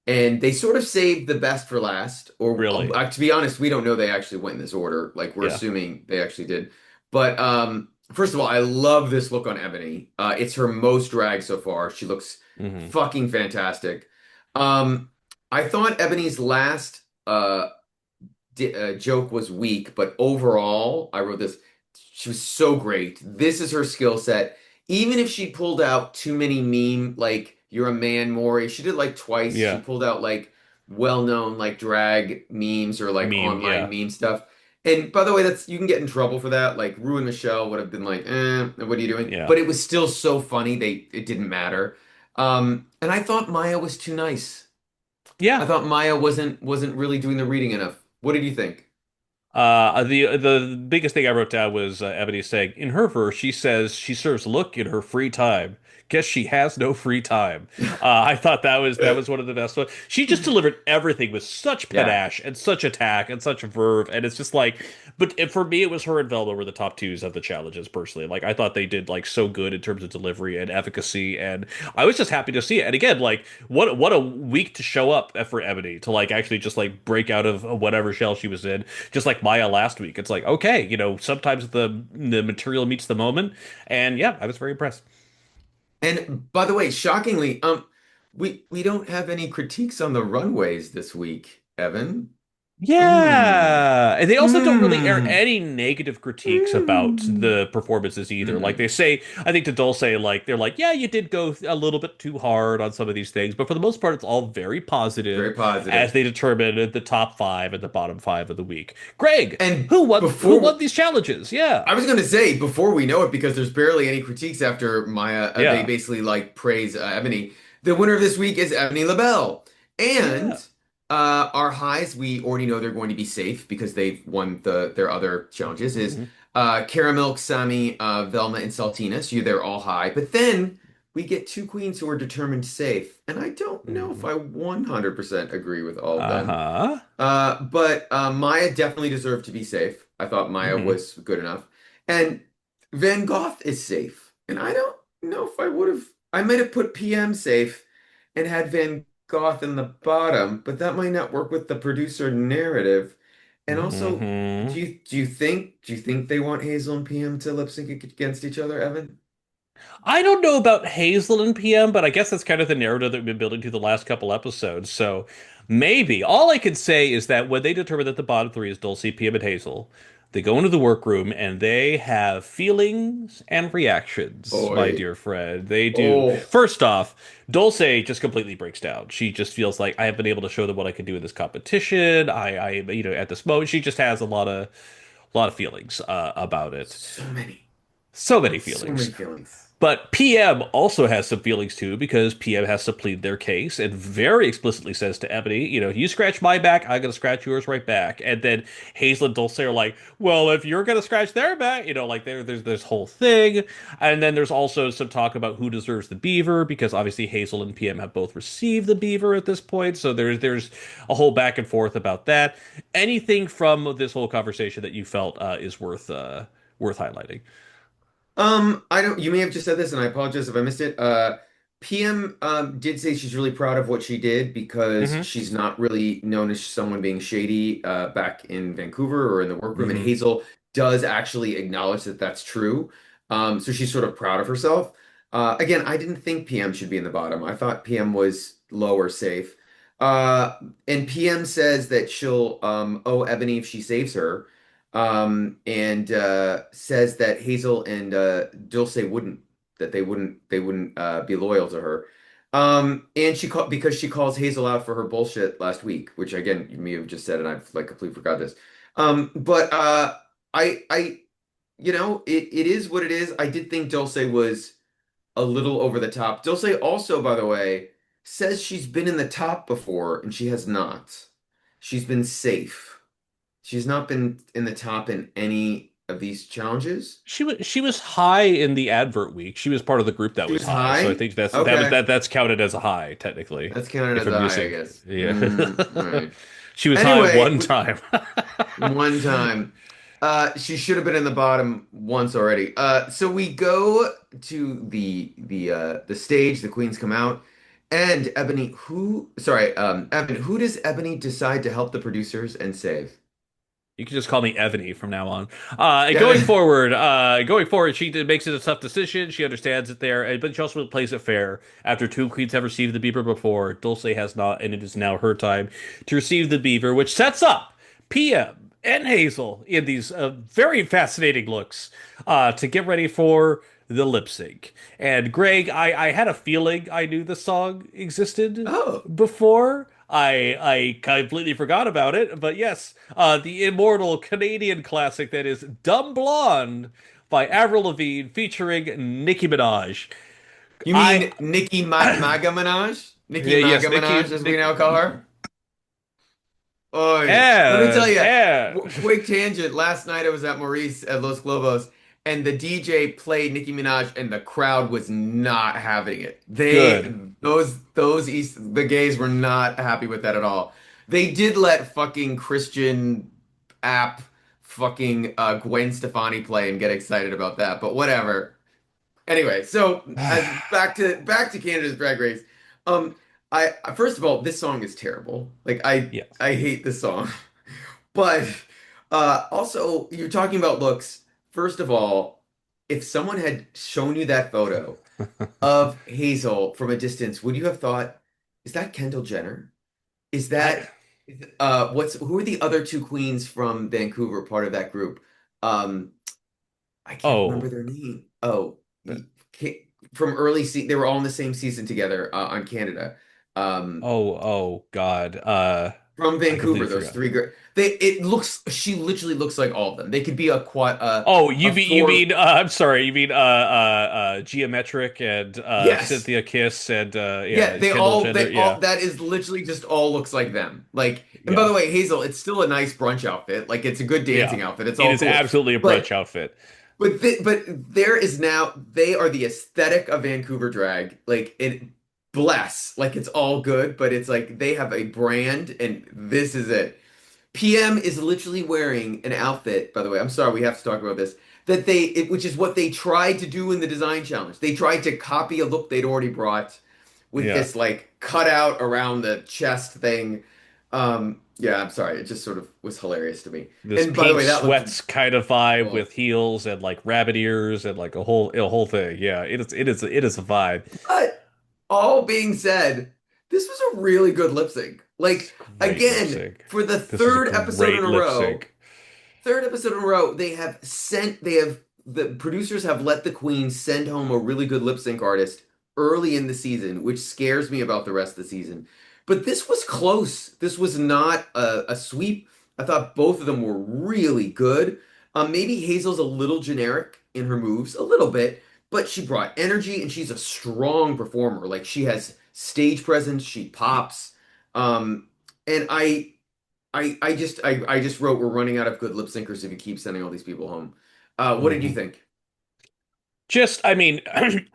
and they sort of saved the best for last. Or Really. to be honest, we don't know they actually went in this order. Like we're Yeah. assuming they actually did. But first of all, I love this look on Ebony. It's her most drag so far. She looks Hmm. fucking fantastic. Um, I thought Ebony's last joke was weak, but overall, I wrote this. She was so great. This is her skill set. Even if she pulled out too many meme, like "You're a man, Maury," she did like twice. She Yeah. pulled out like well-known like drag memes or like Meme. online Yeah. meme stuff. And by the way, that's you can get in trouble for that. Like Rue and Michelle would have been like, what are you doing?" Yeah. But it was still so funny. It didn't matter. And I thought Maya was too nice. I Yeah. thought Maya wasn't really doing the reading enough. What did you think? The biggest thing I wrote down was Ebony saying in her verse she says she serves look in her free time. Guess she has no free time. I thought that was one of the best ones. She just delivered everything with such Yeah. panache and such attack and such verve, and it's just like. But for me, it was her and Velma were the top twos of the challenges personally. Like I thought they did like so good in terms of delivery and efficacy, and I was just happy to see it. And again, like what a week to show up for Ebony to like actually just like break out of whatever shell she was in just like Maya last week. It's like, okay, sometimes the material meets the moment. And yeah, I was very impressed. And by the way, shockingly, we don't have any critiques on the runways this week, Evan. Mm. Yeah, and they also don't really air Mm. any negative critiques about Mm. the performances either. Like they Mm. say, I think to Dulce, like they're like, yeah, you did go a little bit too hard on some of these things, but for the most part, it's all very positive Very as positive. they determine the top five and the bottom five of the week. Greg, And who won before these challenges? Yeah, I was going to say before we know it, because there's barely any critiques after Maya, they yeah, basically like praise Ebony. The winner of this week is Ebony LaBelle, yeah. and our highs we already know they're going to be safe because they've won their other challenges. Is Mhm. Caramel, Sammy, Velma, and Saltinas. They're all high, but then we get two queens who are determined safe, and I don't know if Mhm. I 100% agree with all of them. Uh-huh. But Maya definitely deserved to be safe. I thought Maya Hmm. was good enough. And Van Gogh is safe. And I don't know if I would have, I might have put PM safe and had Van Gogh in the bottom, but that might not work with the producer narrative. And also, Hmm. do you think they want Hazel and PM to lip sync against each other, Evan? I don't know about Hazel and PM, but I guess that's kind of the narrative that we've been building to the last couple episodes. So maybe. All I can say is that when they determine that the bottom three is Dulce, PM, and Hazel, they go into the workroom and they have feelings and reactions, my Boy. dear friend. They do. Oh, First off, Dulce just completely breaks down. She just feels like I have been able to show them what I can do in this competition. At this moment, she just has a lot of feelings about it. so many. So many So feelings. many feelings. But PM also has some feelings too, because PM has to plead their case and very explicitly says to Ebony, you scratch my back, I'm going to scratch yours right back. And then Hazel and Dulce are like, well, if you're going to scratch their back, like there's this whole thing. And then there's also some talk about who deserves the beaver, because obviously Hazel and PM have both received the beaver at this point. So there's a whole back and forth about that. Anything from this whole conversation that you felt is worth highlighting? I don't, you may have just said this and I apologize if I missed it. PM did say she's really proud of what she did because Mm-hmm. she's not really known as someone being shady back in Vancouver or in the workroom. And Mm-hmm. Hazel does actually acknowledge that that's true. So she's sort of proud of herself. Again, I didn't think PM should be in the bottom. I thought PM was low or safe. Uh, and PM says that she'll owe Ebony if she saves her, and says that Hazel and Dulce wouldn't, that they wouldn't be loyal to her. And because she calls Hazel out for her bullshit last week, which again you may have just said, and I've like completely forgot this. But I it is what it is. I did think Dulce was a little over the top. Dulce also, by the way, says she's been in the top before, and she has not. She's been safe. She's not been in the top in any. of these challenges? She was high in the advert week. She was part of the group that She was was high, so I high? think Okay. that's counted as a high technically. That's counted If as I'm a high, I using, guess. yeah, All right. she was high Anyway, one time. one time. She should have been in the bottom once already. So we go to the stage, the queens come out, and Evan, who does Ebony decide to help the producers and save? You can just call me Ebony from now on. Yeah. Going forward, makes it a tough decision. She understands it there, but she also plays it fair. After two queens have received the beaver before, Dulce has not, and it is now her time to receive the beaver, which sets up PM and Hazel in these very fascinating looks to get ready for the lip sync. And Greg, I had a feeling I knew the song existed Oh. before. I completely forgot about it, but yes, the immortal Canadian classic that is "Dumb Blonde" by Avril Lavigne featuring Nicki Minaj. You I mean Maga Minaj? Nicki yes, Maga Nicki, Minaj, as we now call her? Oh, let me tell and you, and quick tangent. Last night I was at Maurice at Los Globos, and the DJ played Nicki Minaj, and the crowd was not having it. good. The gays were not happy with that at all. They did let fucking Christian app fucking Gwen Stefani play and get excited about that, but whatever. Anyway, so back to Canada's Drag Race. Um, I first of all, this song is terrible. Like Yes. I hate this song. But also, you're talking about looks. First of all, if someone had shown you that photo of Hazel from a distance, would you have thought, is that Kendall Jenner? Is I that who are the other two queens from Vancouver, part of that group? Um, I can't remember oh their name. Oh, from early se they were all in the same season together on Canada. Um, oh God. from I completely Vancouver, those forgot. three girls. She literally looks like all of them. They could be Oh, a you four. mean I'm sorry, you mean Geometric and Yes. Cynthia Kiss and Yeah, yeah, Kendall Jenner, they yeah. all that is literally just all looks like them. Like, and by Yeah. the way, Hazel, it's still a nice brunch outfit. Like it's a good Yeah. dancing outfit. It's It all is cool. absolutely a brunch But outfit. but there is now they are the aesthetic of Vancouver drag. Like it bless. Like it's all good, but it's like they have a brand and this is it. PM is literally wearing an outfit, by the way. I'm sorry, we have to talk about this. Which is what they tried to do in the design challenge. They tried to copy a look they'd already brought with Yeah. this like cutout around the chest thing. Yeah, I'm sorry. It just sort of was hilarious to me. This And by the pink way, that looked sweats kind of vibe oh. with heels and like rabbit ears and like a whole thing. Yeah, it is a vibe. But all being said, this was a really good lip sync. It's Like great lip again, sync. for the This is a third episode in great a lip row. sync. Third episode in a row, the producers have let the Queen send home a really good lip sync artist early in the season, which scares me about the rest of the season. But this was close. This was not a sweep. I thought both of them were really good. Maybe Hazel's a little generic in her moves, a little bit, but she brought energy and she's a strong performer. Like she has stage presence, she pops. Um, and I just wrote we're running out of good lip syncers if you keep sending all these people home. What did you Mhm. think? Just, I mean,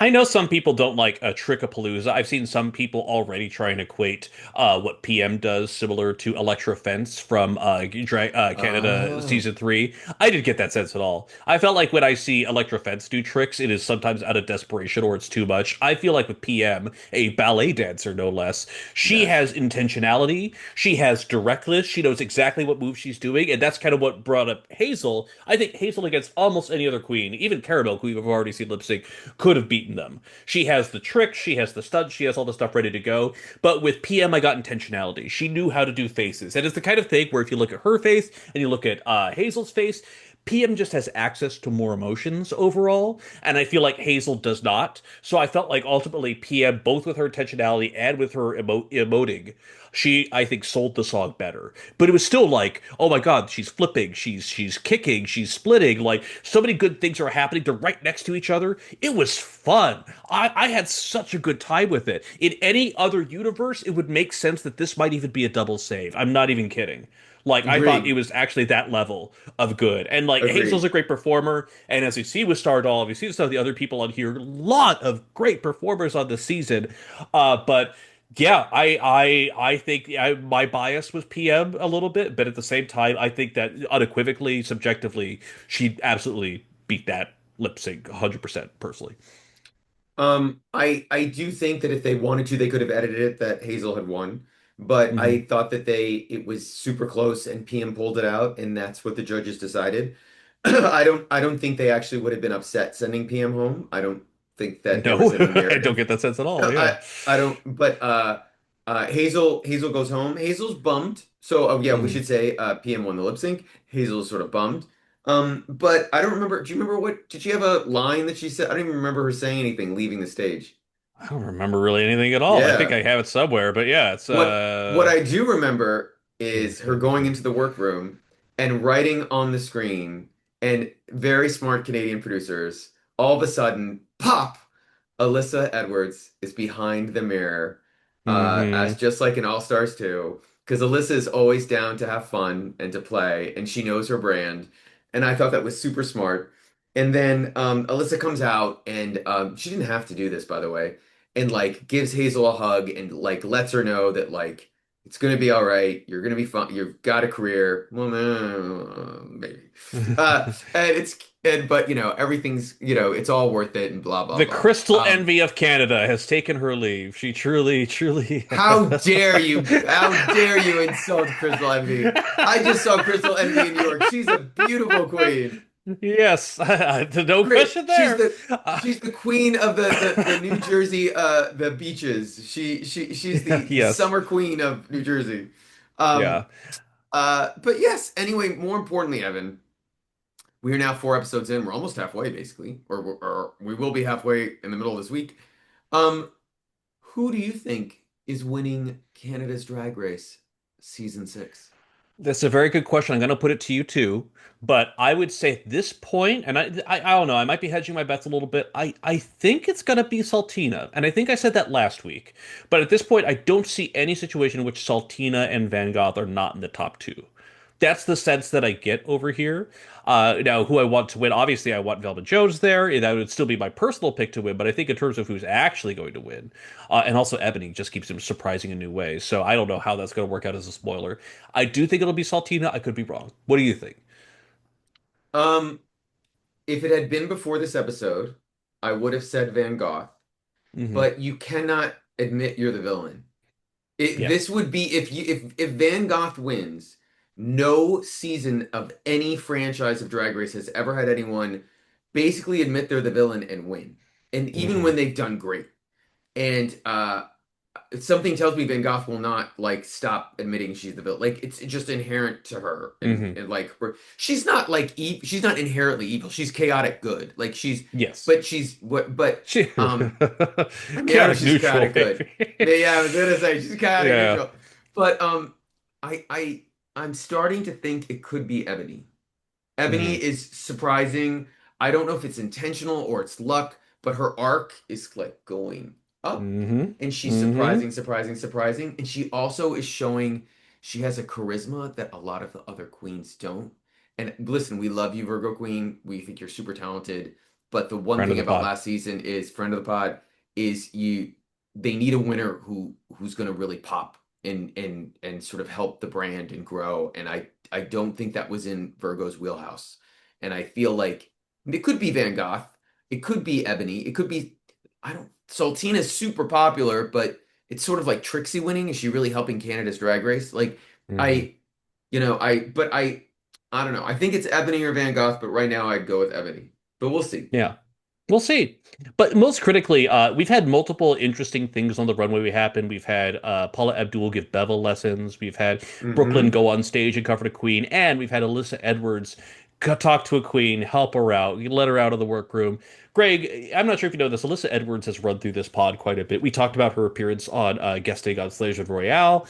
I know some people don't like a Trickapalooza. I've seen some people already try and equate what PM does, similar to Electra Fence from Canada Oh, season 3. I didn't get that sense at all. I felt like when I see Electra Fence do tricks, it is sometimes out of desperation or it's too much. I feel like with PM, a ballet dancer no less, she yes. has intentionality, she has directness, she knows exactly what move she's doing, and that's kind of what brought up Hazel. I think Hazel against almost any other queen, even Caramel, who we've already seen lip sync, could have beaten them. She has the tricks, she has the stunts, she has all the stuff ready to go. But with PM, I got intentionality. She knew how to do faces. And it's the kind of thing where if you look at her face and you look at Hazel's face, PM just has access to more emotions overall, and I feel like Hazel does not. So I felt like ultimately PM, both with her intentionality and with her emoting, she I think sold the song better. But it was still like, oh my God, she's flipping, she's kicking, she's splitting. Like so many good things are happening. They're right next to each other. It was fun. I had such a good time with it. In any other universe, it would make sense that this might even be a double save. I'm not even kidding. Like I thought it Agreed. was actually that level of good. And like Hazel's Agreed. a great performer, and as you see with Stardoll, if you see some of the other people on here, a lot of great performers on this season. But yeah, I think my bias was PM a little bit, but at the same time, I think that unequivocally, subjectively, she absolutely beat that lip sync 100% personally. I do think that if they wanted to, they could have edited it that Hazel had won. But I Hmm. thought that it was super close and PM pulled it out, and that's what the judges decided. I don't think they actually would have been upset sending PM home. I don't think that there was No, any I don't narrative. get that sense at No, all. Yeah. I don't. But Hazel goes home. Hazel's bummed. So yeah, we Mhm. should say PM won the lip sync. Hazel's sort of bummed. But I don't remember. Do you remember what? Did she have a line that she said? I don't even remember her saying anything leaving the stage. I don't remember really anything at all. I think Yeah. I have it somewhere, but yeah, it's What I do remember let is her me going think. into the workroom and writing on the screen, and very smart Canadian producers all of a sudden pop. Alyssa Edwards is behind the mirror, as Hmm. just like in All Stars 2, because Alyssa is always down to have fun and to play, and she knows her brand. And I thought that was super smart. And then Alyssa comes out, and she didn't have to do this, by the way, and like gives Hazel a hug and like lets her know that like it's gonna be all right. You're gonna be fine. You've got a career. Well, maybe. And it's and but everything's it's all worth it and blah blah The blah. crystal envy of Canada has taken her leave. She truly, truly How dare has. you? How dare you insult Crystal Envy? I just saw Crystal Envy in New York. She's a beautiful queen. Yes, no Great. question there. She's the queen of the New Jersey the beaches. She's the Yes, summer queen of New Jersey. Um yeah. but yes, anyway, more importantly, Evan, we are now 4 episodes in. We're almost halfway basically, or we will be halfway in the middle of this week. Um who do you think is winning Canada's Drag Race season 6? That's a very good question. I'm going to put it to you too, but I would say at this point, and I don't know, I might be hedging my bets a little bit. I think it's going to be Saltina, and I think I said that last week. But at this point, I don't see any situation in which Saltina and Van Gogh are not in the top two. That's the sense that I get over here. Now, who I want to win, obviously, I want Velma Jones there. That would still be my personal pick to win, but I think in terms of who's actually going to win, and also Ebony just keeps him surprising in new ways. So I don't know how that's going to work out as a spoiler. I do think it'll be Saltina. I could be wrong. What do you think? Um, if it had been before this episode, I would have said Van Gogh, Hmm. but you cannot admit you're the villain. Yeah. This would be if Van Gogh wins, no season of any franchise of Drag Race has ever had anyone basically admit they're the villain and win. And even when Hmm. they've done great. And something tells me Van Gogh will not like stop admitting she's the villain. Like it's just inherent to her, Hmm. and like she's not like she's not inherently evil. She's chaotic good. Like Yes. but she's what? But She um, I mean, I know chaotic she's neutral, chaotic good. maybe. Yeah, I was gonna say she's chaotic Yeah. neutral, but I I I'm starting to think it could be Ebony. Ebony Hmm. is surprising. I don't know if it's intentional or it's luck, but her arc is like going up Hmm. and she's Hmm. surprising, surprising, surprising. And she also is showing she has a charisma that a lot of the other queens don't. And listen, we love you, Virgo Queen. We think you're super talented. But the one Friend of thing the about pod. last season is friend of the pod is they need a winner who's gonna really pop and sort of help the brand and grow. And I don't think that was in Virgo's wheelhouse. And I feel like it could be Van Gogh, it could be Ebony, it could be I don't Saltina's super popular, but it's sort of like Trixie winning. Is she really helping Canada's Drag Race? Like Hmm. I, I don't know. I think it's Ebony or Van Gogh, but right now I'd go with Ebony. But we'll see. Yeah. We'll see. But most critically, we've had multiple interesting things on the runway we happened. We've had Paula Abdul give Bevel lessons. We've had Brooklyn Hmm. go on stage and cover a queen. And we've had Alyssa Edwards talk to a queen, help her out, let her out of the workroom. Greg, I'm not sure if you know this. Alyssa Edwards has run through this pod quite a bit. We talked about her appearance on guesting on Slaycation Royale.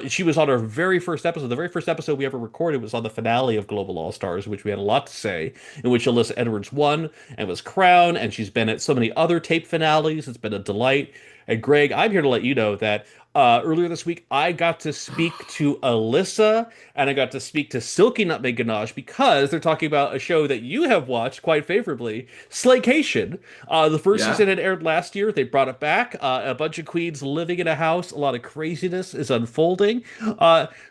She was on our very first episode. The very first episode we ever recorded was on the finale of Global All Stars, in which we had a lot to say, in which Alyssa Edwards won and was crowned, and she's been at so many other tape finales. It's been a delight. And Greg, I'm here to let you know that earlier this week I got to speak to Alyssa and I got to speak to Silky Nutmeg Ganache because they're talking about a show that you have watched quite favorably, Slaycation. The first Yeah. season had aired last year. They brought it back. A bunch of queens living in a house. A lot of craziness is unfolding.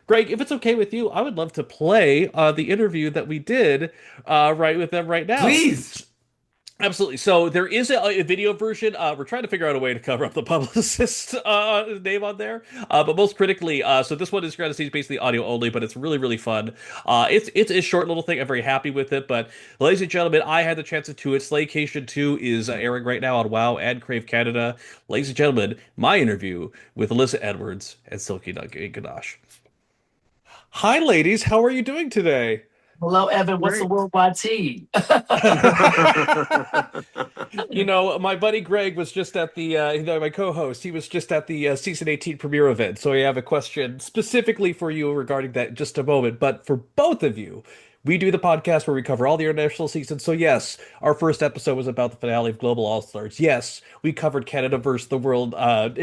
Greg, if it's okay with you, I would love to play the interview that we did right with them right now. Please. Absolutely. So there is a video version. We're trying to figure out a way to cover up the publicist name on there. But most critically, so this one is going to see basically audio only, but it's really really fun. It's a short little thing. I'm very happy with it. But ladies and gentlemen, I had the chance to do it. Slaycation 2 is airing right now on WoW and Crave Canada. Ladies and gentlemen, my interview with Alyssa Edwards and Silky Ganache. Hi, ladies. How are you doing today? Hello, Evan. What's the Great. worldwide tea? You know, my buddy Greg was just at the, my co-host, he was just at the season 18 premiere event. So I have a question specifically for you regarding that in just a moment. But for both of you, we do the podcast where we cover all the international seasons. So yes, our first episode was about the finale of Global All Stars. Yes, we covered Canada versus the world on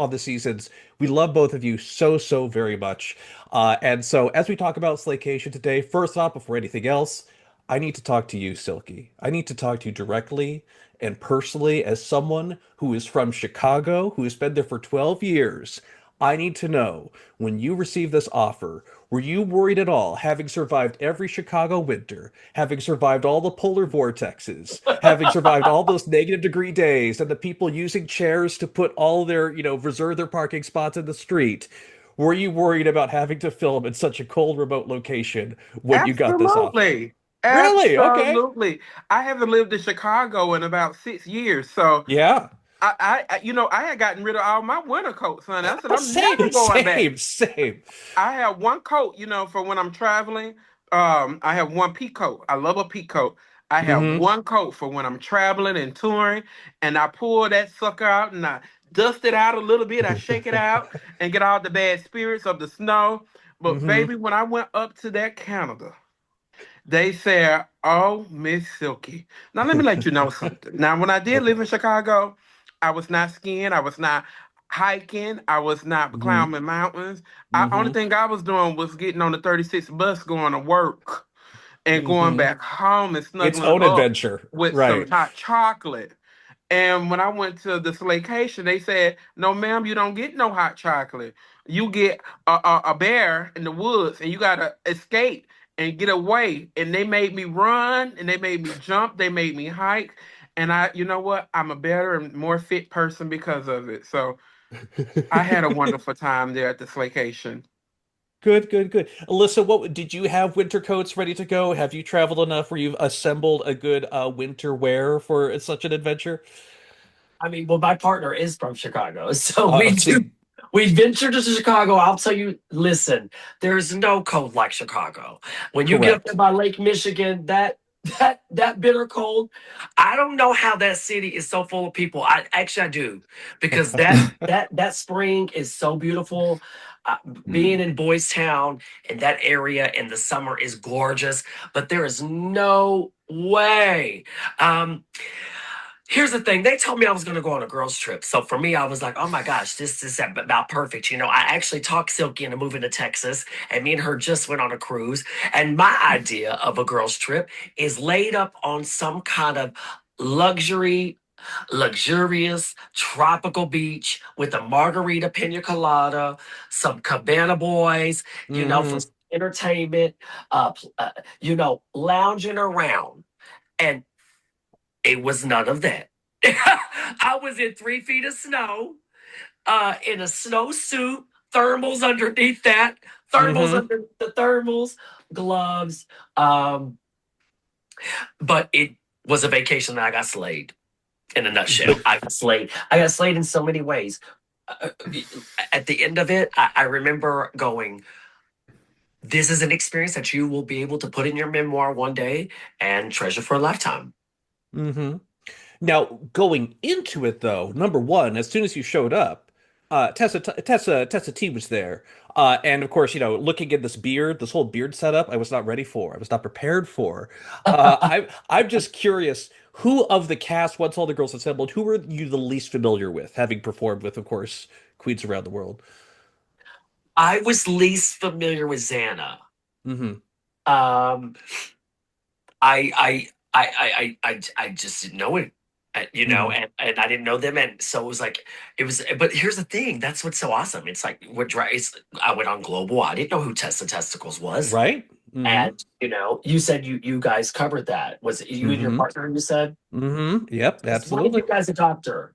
the seasons. We love both of you so very much. And so as we talk about Slaycation today, first off, before anything else, I need to talk to you, Silky. I need to talk to you directly and personally as someone who is from Chicago, who has been there for 12 years. I need to know, when you received this offer, were you worried at all, having survived every Chicago winter, having survived all the polar vortexes, having survived all those negative degree days, and the people using chairs to put all their, reserve their parking spots in the street? Were you worried about having to film in such a cold, remote location when you got this offer? Absolutely. Really? Okay. Absolutely. I haven't lived in Chicago in about 6 years. So Yeah. I had gotten rid of all my winter coats, honey. I said, I'm never Same, going back. same. I have one coat, for when I'm traveling. I have one peak coat. I love a peak coat. I have Mm-hmm. one coat for when I'm traveling and touring, and I pull that sucker out and I dust it out a little bit. I shake it out and get all the bad spirits of the snow. But Mm-hmm. baby, when I went up to that Canada, they said, "Oh, Miss Silky." Now let me let you know something. Now, when I did live in Chicago, I was not skiing. I was not hiking. I was not Mm-hmm. climbing mountains. Only Mm-hmm. thing I was doing was getting on the 36 bus, going to work, and going Mm-hmm. back home and Its snuggling own up adventure. with some Right. hot chocolate. And when I went to the Slaycation, they said, "No, ma'am, you don't get no hot chocolate. You get a bear in the woods, and you gotta escape and get away." And they made me run, and they made me jump, they made me hike, and you know what? I'm a better and more fit person because of it. So I had a wonderful time there at the Slaycation. Good. Alyssa, what did you have winter coats ready to go? Have you traveled enough where you've assembled a good winter wear for such an adventure? I mean, well, my partner is from Chicago, so we do. See, We ventured to Chicago. I'll tell you, listen, there's no cold like Chicago. When you get up there correct. by Lake Michigan, that bitter cold, I don't know how that city is so full of people. I do, because that spring is so beautiful. Being Hmm. in Boys Town in that area in the summer is gorgeous, but there is no way. Um, Here's the thing. They told me I was going to go on a girls' trip. So for me, I was like, oh my gosh, this is about perfect. I actually talked Silky into moving to Texas, and me and her just went on a cruise. And my idea of a girls' trip is laid up on some kind of luxury, luxurious tropical beach with a margarita pina colada, some cabana boys, for Hmm. entertainment, lounging around. And it was none of that. I was in 3 feet of snow, in a snowsuit, thermals underneath that, thermals Hmm. under the thermals, gloves. Um, but it was a vacation that I got slayed in a nutshell. I got slayed. I got slayed in so many ways. Uh, at the end of it, I remember going, this is an experience that you will be able to put in your memoir one day and treasure for a lifetime. Hmm. Now, going into it though, number one, as soon as you showed up, Tessa T was there. And of course, looking at this beard, this whole beard setup, I was not ready for. I was not prepared for. I'm just curious, who of the cast, once all the girls assembled, who were you the least familiar with, having performed with, of course, queens around the world? I was least familiar with Xana. Hmm. Um, I just didn't know it, Hmm. and I didn't know them, and so it was like it was. But here's the thing: that's what's so awesome. It's like I went on global. I didn't know who Tessa Testicles was, Right? Hmm. and you said you guys covered that. Was it you and your Hmm. partner? You said Hmm. Yep, is one of absolutely. you guys a doctor?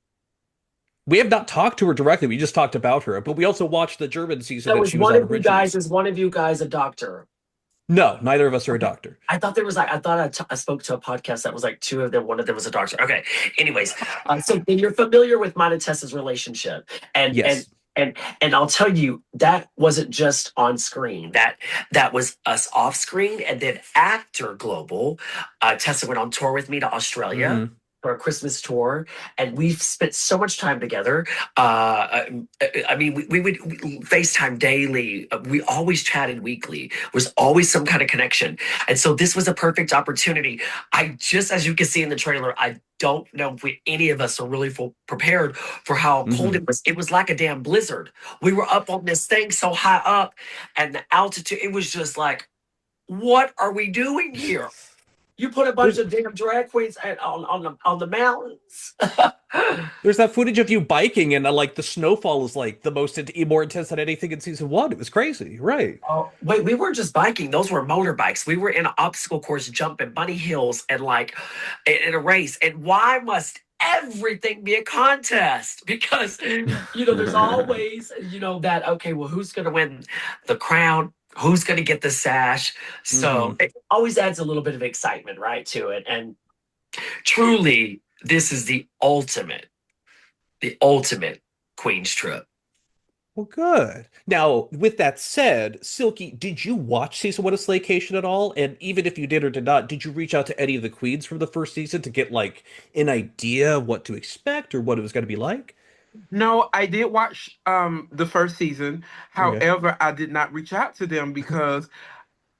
We have not talked to her directly. We just talked about her, but we also watched the German season So that she was on originally. is one of you guys a doctor? No, neither of us are a Okay. doctor. I thought there was like I thought I spoke to a podcast that was like two of them. One of them was a doctor. Okay. Anyways, so then you're familiar with mine and Tessa's relationship, and and Yes. and and I'll tell you that wasn't just on screen. That was us off screen, and then after Global, Tessa went on tour with me to Australia Hmm. for a Christmas tour, and we've spent so much time together. Uh, I mean, we would FaceTime daily. We always chatted weekly. Was always some kind of connection. And so this was a perfect opportunity. I just, as you can see in the trailer, I don't know if any of us are really prepared for how cold Hmm. it was. It was like a damn blizzard. We were up on this thing so high up, and the altitude, it was just like, what are we doing here? You put a bunch There's of damn drag queens on the mountains. there's that footage of you biking, and like the snowfall is like the more intense than anything in season one. It was crazy, right? Oh, wait, we weren't just biking. Those were motorbikes. We were in an obstacle course jumping bunny hills and like in a race. And why must everything be a contest? Because, there's always, that, okay, well, who's going to win the crown? Who's going to get the sash? So Hmm. it always adds a little bit of excitement, right, to it. And truly, this is the ultimate Queen's trip. Well, good. Now, with that said, Silky, did you watch season one of Slaycation at all? And even if you did or did not, did you reach out to any of the queens from the first season to get like an idea of what to expect or what it was going to be like? No, I did watch the first season. Okay. However, I did not reach out to them because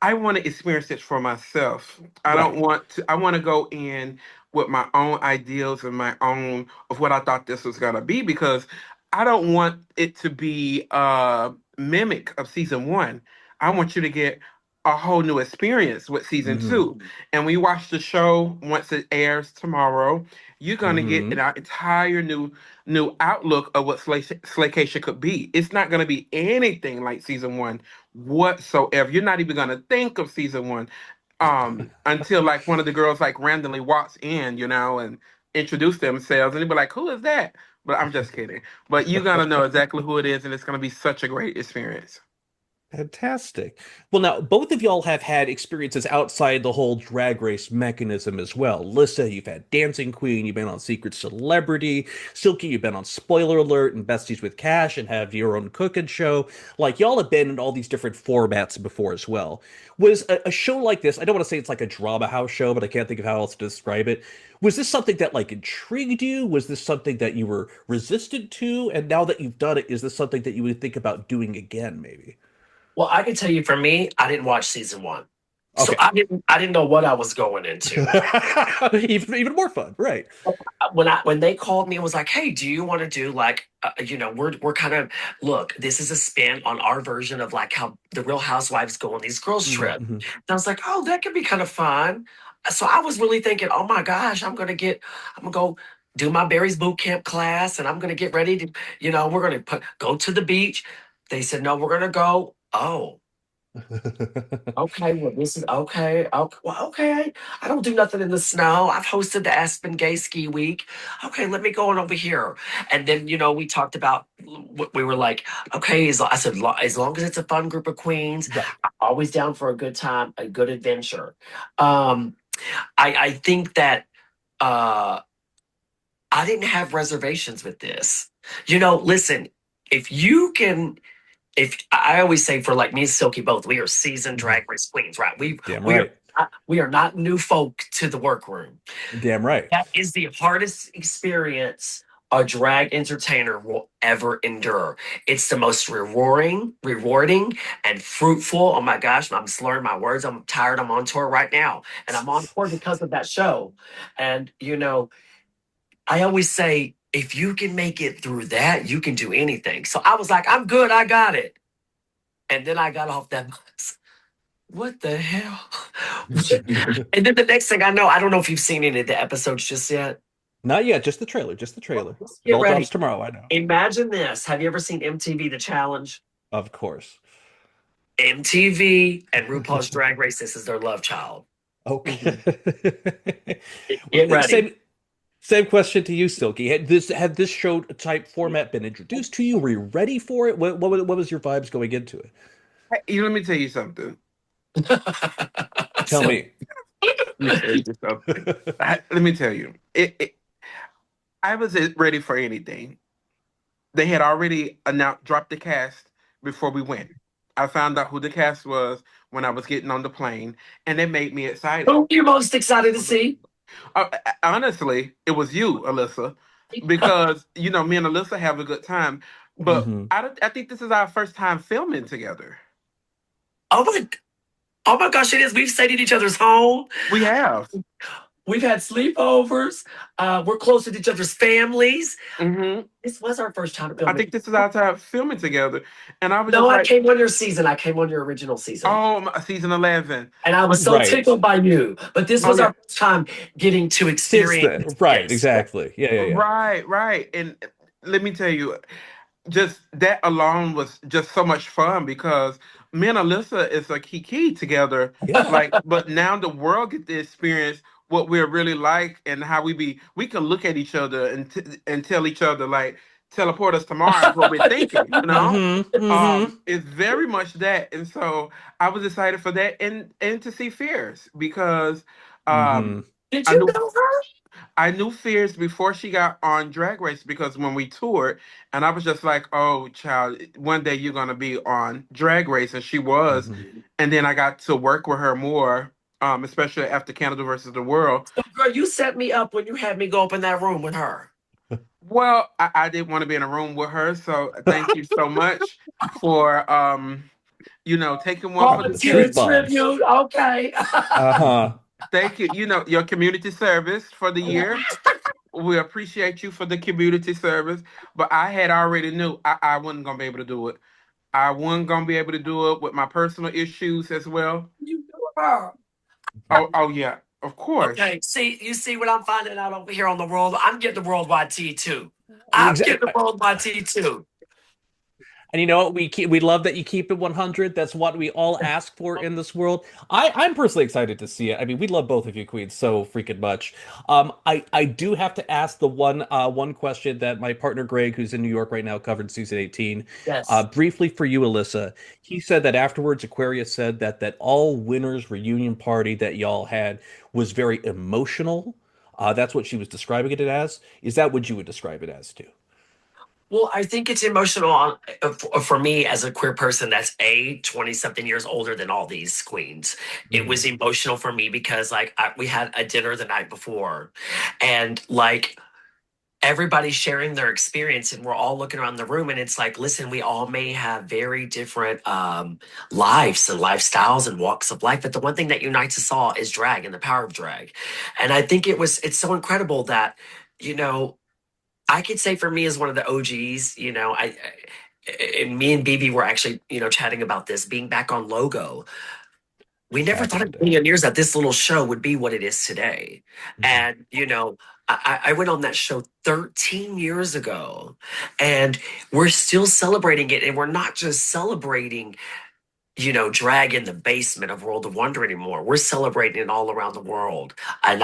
I want to experience it for myself. I don't Right. want to, I want to go in with my own ideals and my own of what I thought this was going to be because I don't want it to be a mimic of season one. I want you to get a whole new experience with season Hmm. two. And when you watch the show, once it airs tomorrow, you're going to get Hmm. an entire new outlook of what Slaycation could be. It's not going to be anything like season one whatsoever. You're not even gonna think of season one until like one of the girls like randomly walks in, and introduce themselves and they be like, "Who is that?" But I'm just kidding. But you're gonna know exactly who it is, and it's gonna be such a great experience. Fantastic. Well, now, both of y'all have had experiences outside the whole drag race mechanism as well. Lissa, you've had Dancing Queen, you've been on Secret Celebrity. Silky, you've been on Spoiler Alert and Besties with Cash and have your own cooking show. Like, y'all have been in all these different formats before as well. Was a show like this, I don't want to say it's like a drama house show, but I can't think of how else to describe it. Was this something that, like, intrigued you? Was this something that you were resistant to? And now that you've done it, is this something that you would think about doing again, maybe? Well, I can tell you for me, I didn't watch season one. So Okay. I didn't know what I was going into. Even more fun, right? When they called me and was like, "Hey, do you want to do like we're kind of look, this is a spin on our version of like how the Real Housewives go on these girls trip." Mm-hmm. And I was like, "Oh, that could be kind of fun." So I was really thinking, "Oh my gosh, I'm gonna go do my Barry's boot camp class and I'm gonna get ready to, we're gonna go to the beach." They said, "No, we're gonna go." Oh, okay, well, this is okay. Okay, well, okay. I don't do nothing in the snow. I've hosted the Aspen Gay Ski Week. Okay, let me go on over here. And then, we talked about, we were like, okay, I said, as long as it's a fun group of queens, Right. I'm always down for a good time, a good adventure. Um, I think that uh, I didn't have reservations with this. Listen, if you can if I always say for like me and Silky both, we are seasoned Mhm. drag race queens, right? We Damn we are right. We are not new folk to the workroom. Damn right. That is the hardest experience a drag entertainer will ever endure. It's the most rewarding, and fruitful. Oh my gosh, I'm slurring my words. I'm tired. I'm on tour right now. And I'm on tour because of that show. And, I always say, if you can make it through that, you can do anything. So I was like, I'm good. I got it. And then I got off that bus. What the hell? And then the next thing I know, I don't know if you've seen any of the episodes just yet. Not yet, just the trailer, just the trailer. It Get all drops ready. tomorrow, I know. Imagine this. Have you ever seen MTV The Challenge? Of course. MTV and RuPaul's Drag Race, this is their love child. Okay. Get ready. Same question to you, Silky. Had this show type format been introduced to you? Were you ready for it? What was your vibes going into it? Hey, let me tell you something. Tell me. Let me tell you. I was ready for anything. They had already dropped the cast before we went. I found out who the cast was when I was getting on the plane, and it made me excited. Who are you most excited to see? Honestly, it was you, Alyssa, because me and Alyssa have a good time. But I think this is our first time filming together. Oh my gosh, it is. We've stayed at each other's home. We have. We've had sleepovers. We're close with each other's families. Mm-hmm. This was our first time filming. I think this is our time filming together. And I was No, I came on your season. I came on your original season. Oh, season 11. And I was so tickled by you. But this was our first time getting to experience. Right, exactly. Yeah. Right. And let me tell you, just that alone was just so much fun because me and Alyssa is a kiki together. Yeah. But now the world get to experience what we're really like and how we can look at each other and tell each other like teleport us tomorrow is what we're thinking, It's very much that. And so I was excited for that and to see Fierce because Did you know her? I knew Fierce before she got on Drag Race because when we toured, and I was just like, oh, child, one day you're going to be on Drag Race. And she was. And then I got to work with her more, especially after Canada versus the World. So, girl, you set me up when you had me go up in that room with her. Well, I didn't want to be in a room with her. So thank you so much for, taking one for the tribute. Okay. Thank you. Your community service for the year. We appreciate you for the community service. But I had already knew I wasn't going to be able to do it. I wasn't going to be able to do it with my personal issues as well. You knew her. Oh, yeah. Of course. Okay. You see what I'm finding out over here on the world? I'm getting the worldwide tea too. I'm getting the worldwide tea too. And you know what? We love that you keep it 100. That's what we all ask for in this world. I'm personally excited to see it. I mean, we love both of you queens so freaking much. I do have to ask the one question that my partner Greg, who's in New York right now, covered season 18. Yes. Briefly for you, Alyssa. He said that afterwards, Aquarius said that all winners reunion party that y'all had was very emotional. That's what she was describing it as. Is that what you would describe it as too? Well, I think it's emotional for me as a queer person that's 20-something years older than all these queens. It was emotional for me because we had a dinner the night before and everybody's sharing their experience and we're all looking around the room and it's like, listen, we all may have very different lives and lifestyles and walks of life. But the one thing that unites us all is drag and the power of drag. And I think it's so incredible that, I could say for me as one of the OGs, me and BB were actually, chatting about this, being back on Logo. We never thought in a million years that this little show would be what it is today. And, I went on that show 13 years ago and we're still celebrating it. And we're not just celebrating, drag in the basement of World of Wonder anymore. We're celebrating it all around the world. And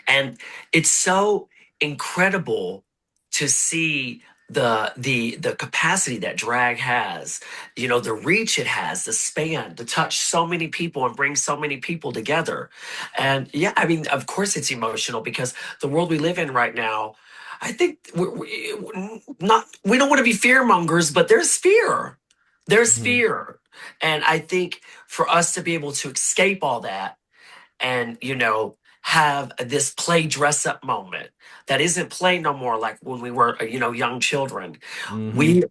And it's so incredible to see the capacity that drag has, the reach it has, the span to touch so many people and bring so many people together. And yeah, I mean, of course it's emotional because the world we live in right now, I think we don't want to be fear mongers, but there's fear. There's fear. And I think for us to be able to escape all that and, have this play dress up moment that isn't play no more like when we were, young children, Hmm. we,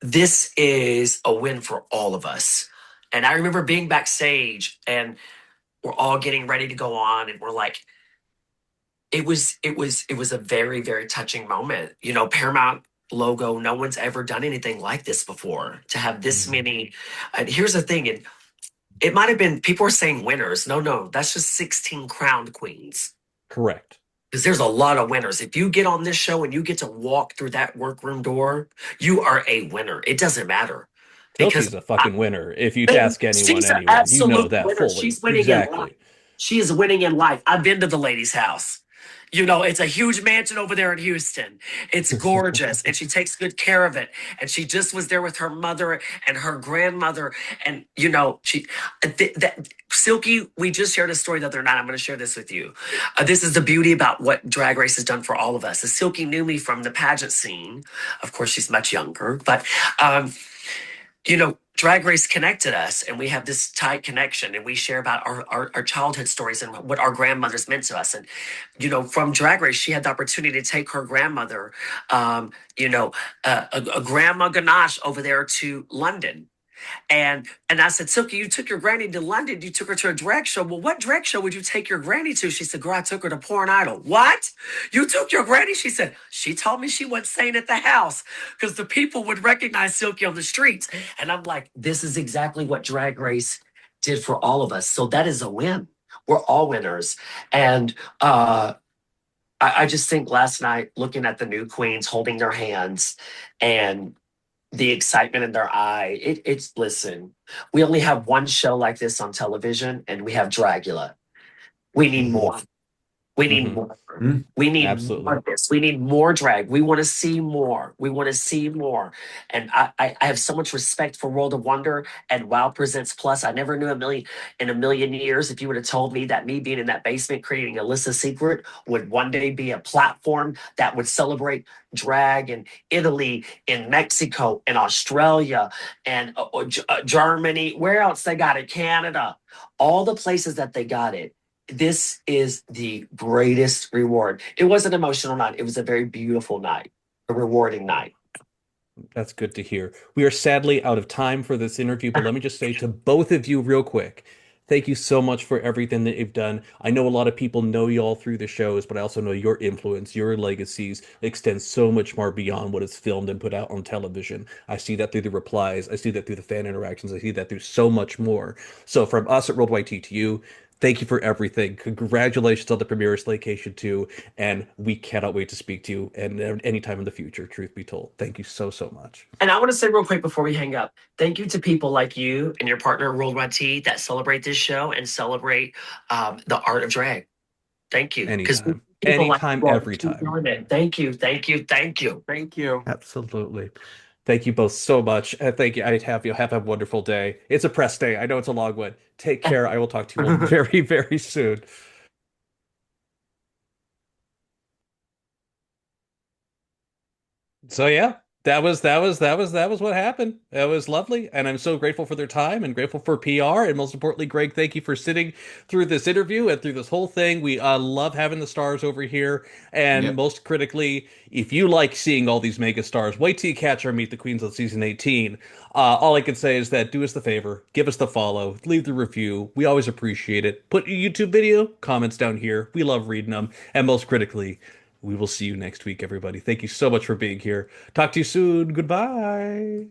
this is a win for all of us. And I remember being backstage and we're all getting ready to go on and we're like, it was a very, very touching moment. Paramount logo, no one's ever done anything like this before to have this Hmm. many. And here's the thing, and it might have been people are saying winners. No, no, that's just 16 crowned queens. Correct. Because there's a lot of winners. If you get on this show and you get to walk through that workroom door, you are a winner. It doesn't matter. Because Silky's a fucking winner. If you ask anyone she's an anywhere, you know absolute that winner. fully. She's winning in life. Exactly. She is winning in life. I've been to the lady's house. It's a huge mansion over there in Houston. It's gorgeous, and she takes good care of it. And she just was there with her mother and her grandmother. And that Silky. We just shared a story the other night. I'm going to share this with you. This is the beauty about what Drag Race has done for all of us. Is Silky knew me from the pageant scene. Of course, she's much younger, but. Drag Race connected us, and we have this tight connection, and we share about our childhood stories and what our grandmothers meant to us. And, from Drag Race, she had the opportunity to take her grandmother, um, you know, a grandma Ganache over there to London. And I said, Silky, you took your granny to London. You took her to a drag show. Well, what drag show would you take your granny to? She said, girl, I took her to Porn Idol. What? You took your granny? She said, she told me she wasn't staying at the house because the people would recognize Silky on the streets. And I'm like, this is exactly what Drag Race did for all of us. So that is a win. We're all winners. And I just think last night, looking at the new queens holding their hands and the excitement in their eye. Listen, we only have one show like this on television and we have Dragula. We need Hmm. more. We need Hmm. more. Mm. We need more Absolutely. of this. We need more drag. We want to see more. We want to see more. And I have so much respect for World of Wonder and Wow Presents Plus. I never knew in a million years if you would have told me that me being in that basement creating Alyssa Secret would one day be a platform that would celebrate drag in Italy, in Mexico, in Australia, and Germany. Where else they got it? Canada. All the places that they got it, this is the greatest reward. It was an emotional night. It was a very beautiful night, a rewarding night. That's good to hear. We are sadly out of time for this interview, but let me just say to both of you real quick, thank you so much for everything that you've done. I know a lot of people know you all through the shows, but I also know your influence, your legacies extend so much more beyond what is filmed and put out on television. I see that through the replies, I see that through the fan interactions, I see that through so much more. So from us at Worldwide T to you, thank you for everything. Congratulations on the premiere of Slaycation 2, and we cannot wait to speak to you and anytime in the future, truth be told. Thank you so, so much. And I want to say real quick before we hang up, thank you to people like you and your partner Worldwide Tea that celebrate this show and celebrate the art of drag. Thank you. Because Anytime. people like Anytime, you all every keep time. doing it. Thank you. Thank you. Thank you. Thank you. Absolutely. Thank you both so much. Thank you. I have you have a wonderful day. It's a press day. I know it's a long one. Take care. I will talk to you all very, very soon. So yeah, that was what happened. That was lovely, and I'm so grateful for their time and grateful for PR, and most importantly, Greg, thank you for sitting through this interview and through this whole thing. We love having the stars over here, and Yep. most critically, if you like seeing all these mega stars, wait till you catch our Meet the Queens on season 18. All I can say is that do us the favor, give us the follow, leave the review. We always appreciate it. Put your YouTube video comments down here. We love reading them, and most critically, we will see you next week, everybody. Thank you so much for being here. Talk to you soon. Goodbye.